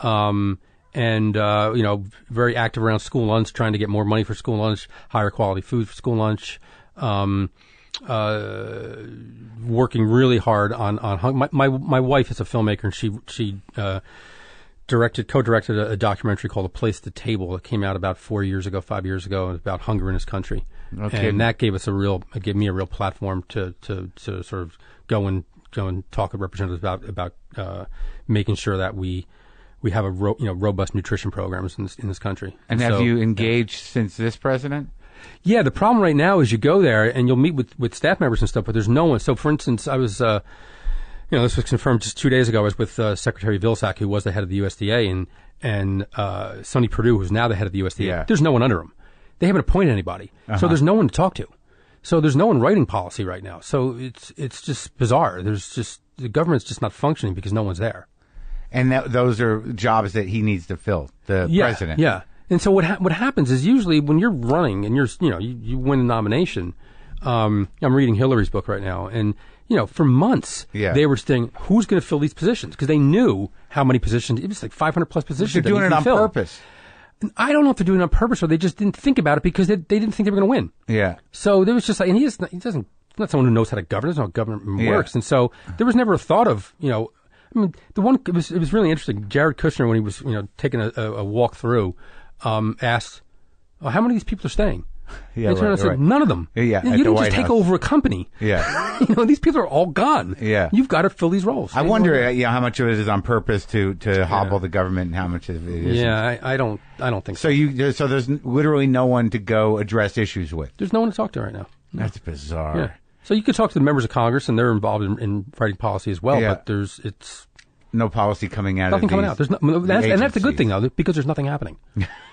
Very active around school lunch, trying to get more money for school lunch, higher quality food for school lunch. Working really hard on my wife is a filmmaker, and she co-directed a documentary called A Place at the Table that came out about 5 years ago, about hunger in this country. Okay. And that gave me a real platform to sort of go and talk to representatives about making sure that we have a robust nutrition programs in this country. And have you engaged since this president? Yeah, the problem right now is you go there and you'll meet with staff members and stuff, but there's no one. So, for instance, I was, this was confirmed just 2 days ago. I was with Secretary Vilsack, who was the head of the USDA, and Sonny Perdue, who's now the head of the USDA. Yeah. There's no one under him. They haven't appointed anybody, so there's no one to talk to. So there's no one writing policy right now. So it's just bizarre. The government's just not functioning because no one's there. And those are jobs that he needs to fill, the president. Yeah. And so what happens is usually when you're running and you win a nomination. I'm reading Hillary's book right now, and for months they were saying who's going to fill these positions because they knew how many positions. It was like 500 plus positions. They're doing it on purpose. And I don't know if they're doing it on purpose or they just didn't think about it because they didn't think they were going to win. Yeah. So there was just like, and he's not someone who knows how to govern. Doesn't know how government works, and so there was never a thought of it was really interesting. Jared Kushner, when he was taking a walk through, asked, how many of these people are staying? Yeah, and I said, none of them. Yeah, you didn't just take over a company. Yeah. These people are all gone. Yeah. You've got to fill these roles. I wonder, how much of it is on purpose to hobble the government and how much of it isn't. Yeah, I don't think so. So there's literally no one to go address issues with. There's no one to talk to right now. No. That's bizarre. Yeah. So you could talk to the members of Congress, and they're involved in writing policy as well, but it's no policy coming out. Nothing coming out. And that's the good thing, though, because there's nothing happening.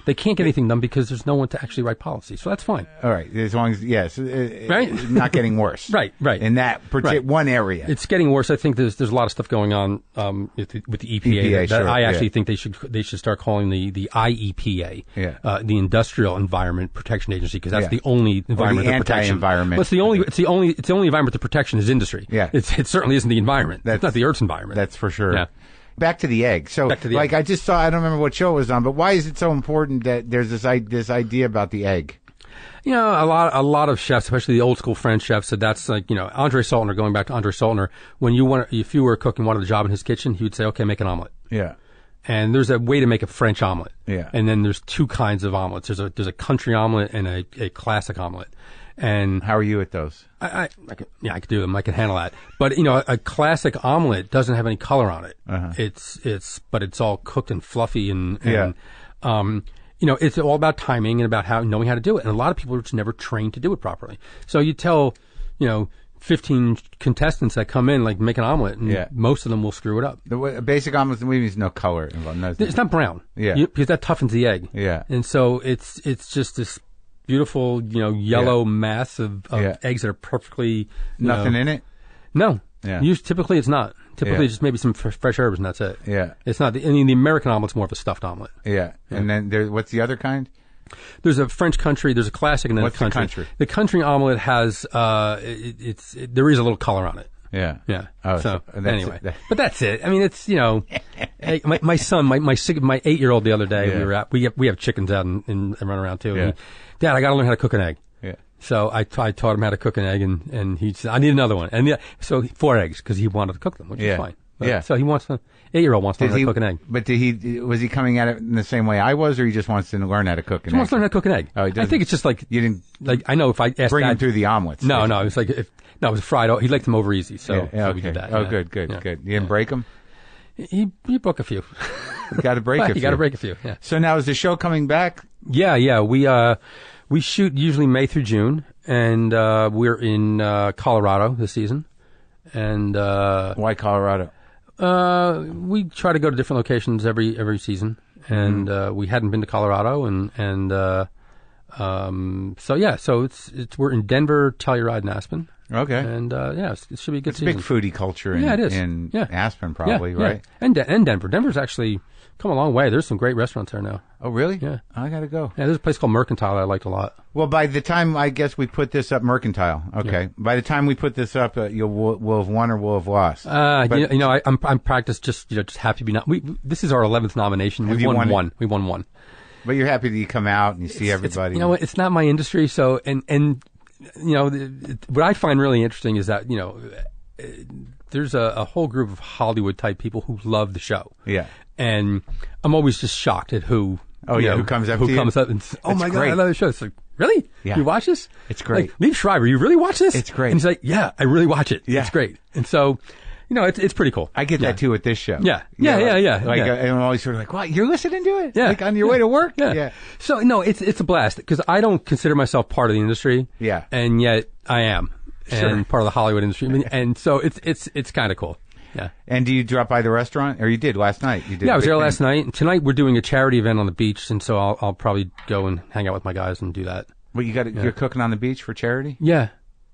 They can't get anything done because there's no one to actually write policy. So that's fine. All right, as long as right, not getting worse. right. In that one area, it's getting worse. I think there's a lot of stuff going on with the EPA that I actually think they should start calling the IEPA, the Industrial Environment Protection Agency, because that's the only environment protection. Well, it's the only environment to protection is industry. Yeah, it certainly isn't the environment. It's not the Earth's environment. That's for sure. Yeah. Back to the egg. So, I just saw, I don't remember what show it was on, but why is it so important that there's this idea about the egg? A lot of chefs, especially the old school French chefs, said that's like, Andre Saltner, going back to Andre Saltner, if you were cooking, wanted a job in his kitchen, he would say, okay, make an omelet. Yeah. And there's a way to make a French omelet. Yeah. And then there's two kinds of omelets. There's a country omelet and a classic omelet. And how are you at those? I could do them. I can handle that. But a classic omelet doesn't have any color on it. Uh-huh. But it's all cooked and fluffy and it's all about timing and about knowing how to do it. And a lot of people are just never trained to do it properly. So you tell 15 contestants that come in, like, make an omelet, and most of them will screw it up. The basic omelet means no color involved. It's not brown. Yeah. Because that toughens the egg. Yeah. And so it's just this beautiful, yellow mass of eggs that are perfectly... Nothing in it? No. Yeah. Typically it's not. Typically just maybe some fresh herbs and that's it. Yeah. It's not. The American omelet's more of a stuffed omelet. Yeah. And then what's the other kind? There's a French country, there's a classic, and then what's a country. The country? The country omelet has, there is a little color on it. Yeah. Yeah. Oh, so anyway, but that's it. I mean, it's, my son, my 8-year-old the other day, we have chickens out and run around too. Yeah. Dad, I got to learn how to cook an egg. Yeah. So I taught him how to cook an egg, and he said, I need another one. And so 4 eggs, because he wanted to cook them, which is fine. But, so he wants 8-year-old wants to learn how to cook an egg. But was he coming at it in the same way I was, or he just wants to learn how to cook an egg? He wants to learn how to cook an egg. Oh, he doesn't. I think it's just like, you didn't, like, I know if I asked bring Dad, him through the omelets. No, it was like, it was fried. He liked them over easy, so we did that. Oh, good. You didn't break them? You book a few. You got to break a few. You got to break a few. Yeah. So now is the show coming back? Yeah. We shoot usually May through June, and we're in Colorado this season. And why Colorado? We try to go to different locations every season, and we hadn't been to Colorado, and so we're in Denver, Telluride, and Aspen. Okay. And it should be a good season. It's big foodie culture it is. in Aspen, probably, right? And Denver. Denver's actually come a long way. There's some great restaurants there now. Oh, really? Yeah. I got to go. Yeah, there's a place called Mercantile I liked a lot. Well, by the time I guess we put this up, Mercantile. Okay. Yeah. By the time we put this up, we'll have won or we'll have lost. I'm practiced just happy to be not. This is our 11th nomination. We won one. We won one. But you're happy that you come out and you see everybody. You know what? It's not my industry, so and what I find really interesting is that there's a whole group of Hollywood type people who love the show. Yeah. And I'm always just shocked at who. Oh yeah, who comes up to you? And says, "Oh my God, I love the show." It's like, really? Yeah. You watch this? It's great. Like, Liev Schreiber, you really watch this? It's great. And he's like, "Yeah, I really watch it. Yeah. It's great." And so, it's pretty cool. I get that too with this show. Yeah. And I'm always sort of like, "What? You're listening to it? Yeah. Like on your way to work?" Yeah. So no, it's a blast because I don't consider myself part of the industry. Yeah. And yet I am, Sure. and part of the Hollywood industry, and so it's kind of cool. Yeah. And do you drop by the restaurant? Or you did last night? You did. Yeah, I was there last night. And tonight we're doing a charity event on the beach, and so I'll probably go and hang out with my guys and do that. Well, you're cooking on the beach for charity? Yeah.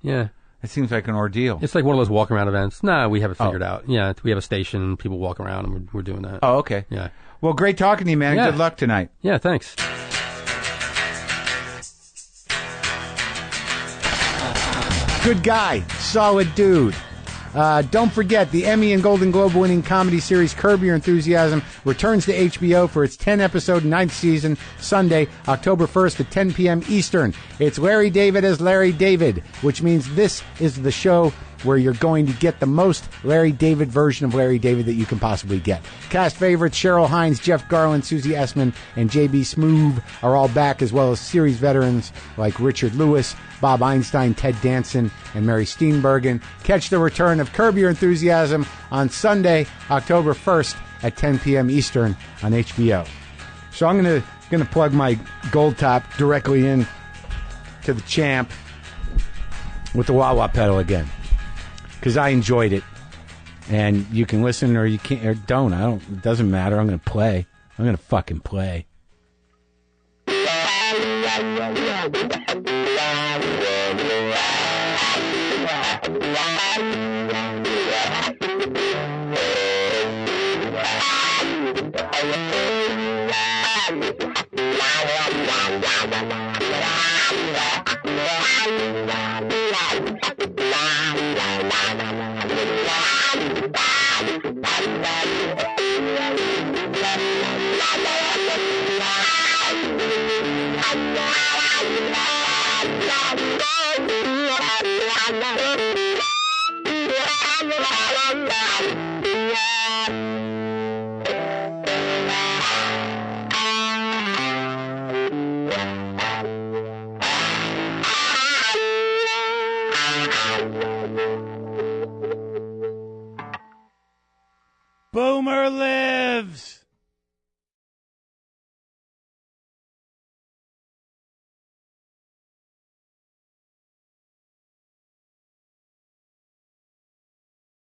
It seems like an ordeal. It's like one of those walk around events. Nah, we have it figured out. Yeah, we have a station, people walk around, and we're doing that. Oh, okay. Yeah. Well, great talking to you, man. Yeah. Good luck tonight. Yeah, thanks. Good guy. Solid dude. Don't forget, the Emmy and Golden Globe winning comedy series Curb Your Enthusiasm returns to HBO for its 10-episode 9th season, Sunday, October 1st at 10 p.m. Eastern. It's Larry David as Larry David, which means this is the show where you're going to get the most Larry David version of Larry David that you can possibly get. Cast favorites Cheryl Hines, Jeff Garland, Susie Essman, and J.B. Smoove are all back, as well as series veterans like Richard Lewis, Bob Einstein, Ted Danson, and Mary Steenburgen. Catch the return of Curb Your Enthusiasm on Sunday, October 1st at 10 p.m. Eastern on HBO. So I'm gonna plug my gold top directly in to the champ with the wah-wah pedal again, because I enjoyed it. And you can listen or you can't, or don't. It doesn't matter. I'm gonna play. I'm gonna fucking play. Boomer lives!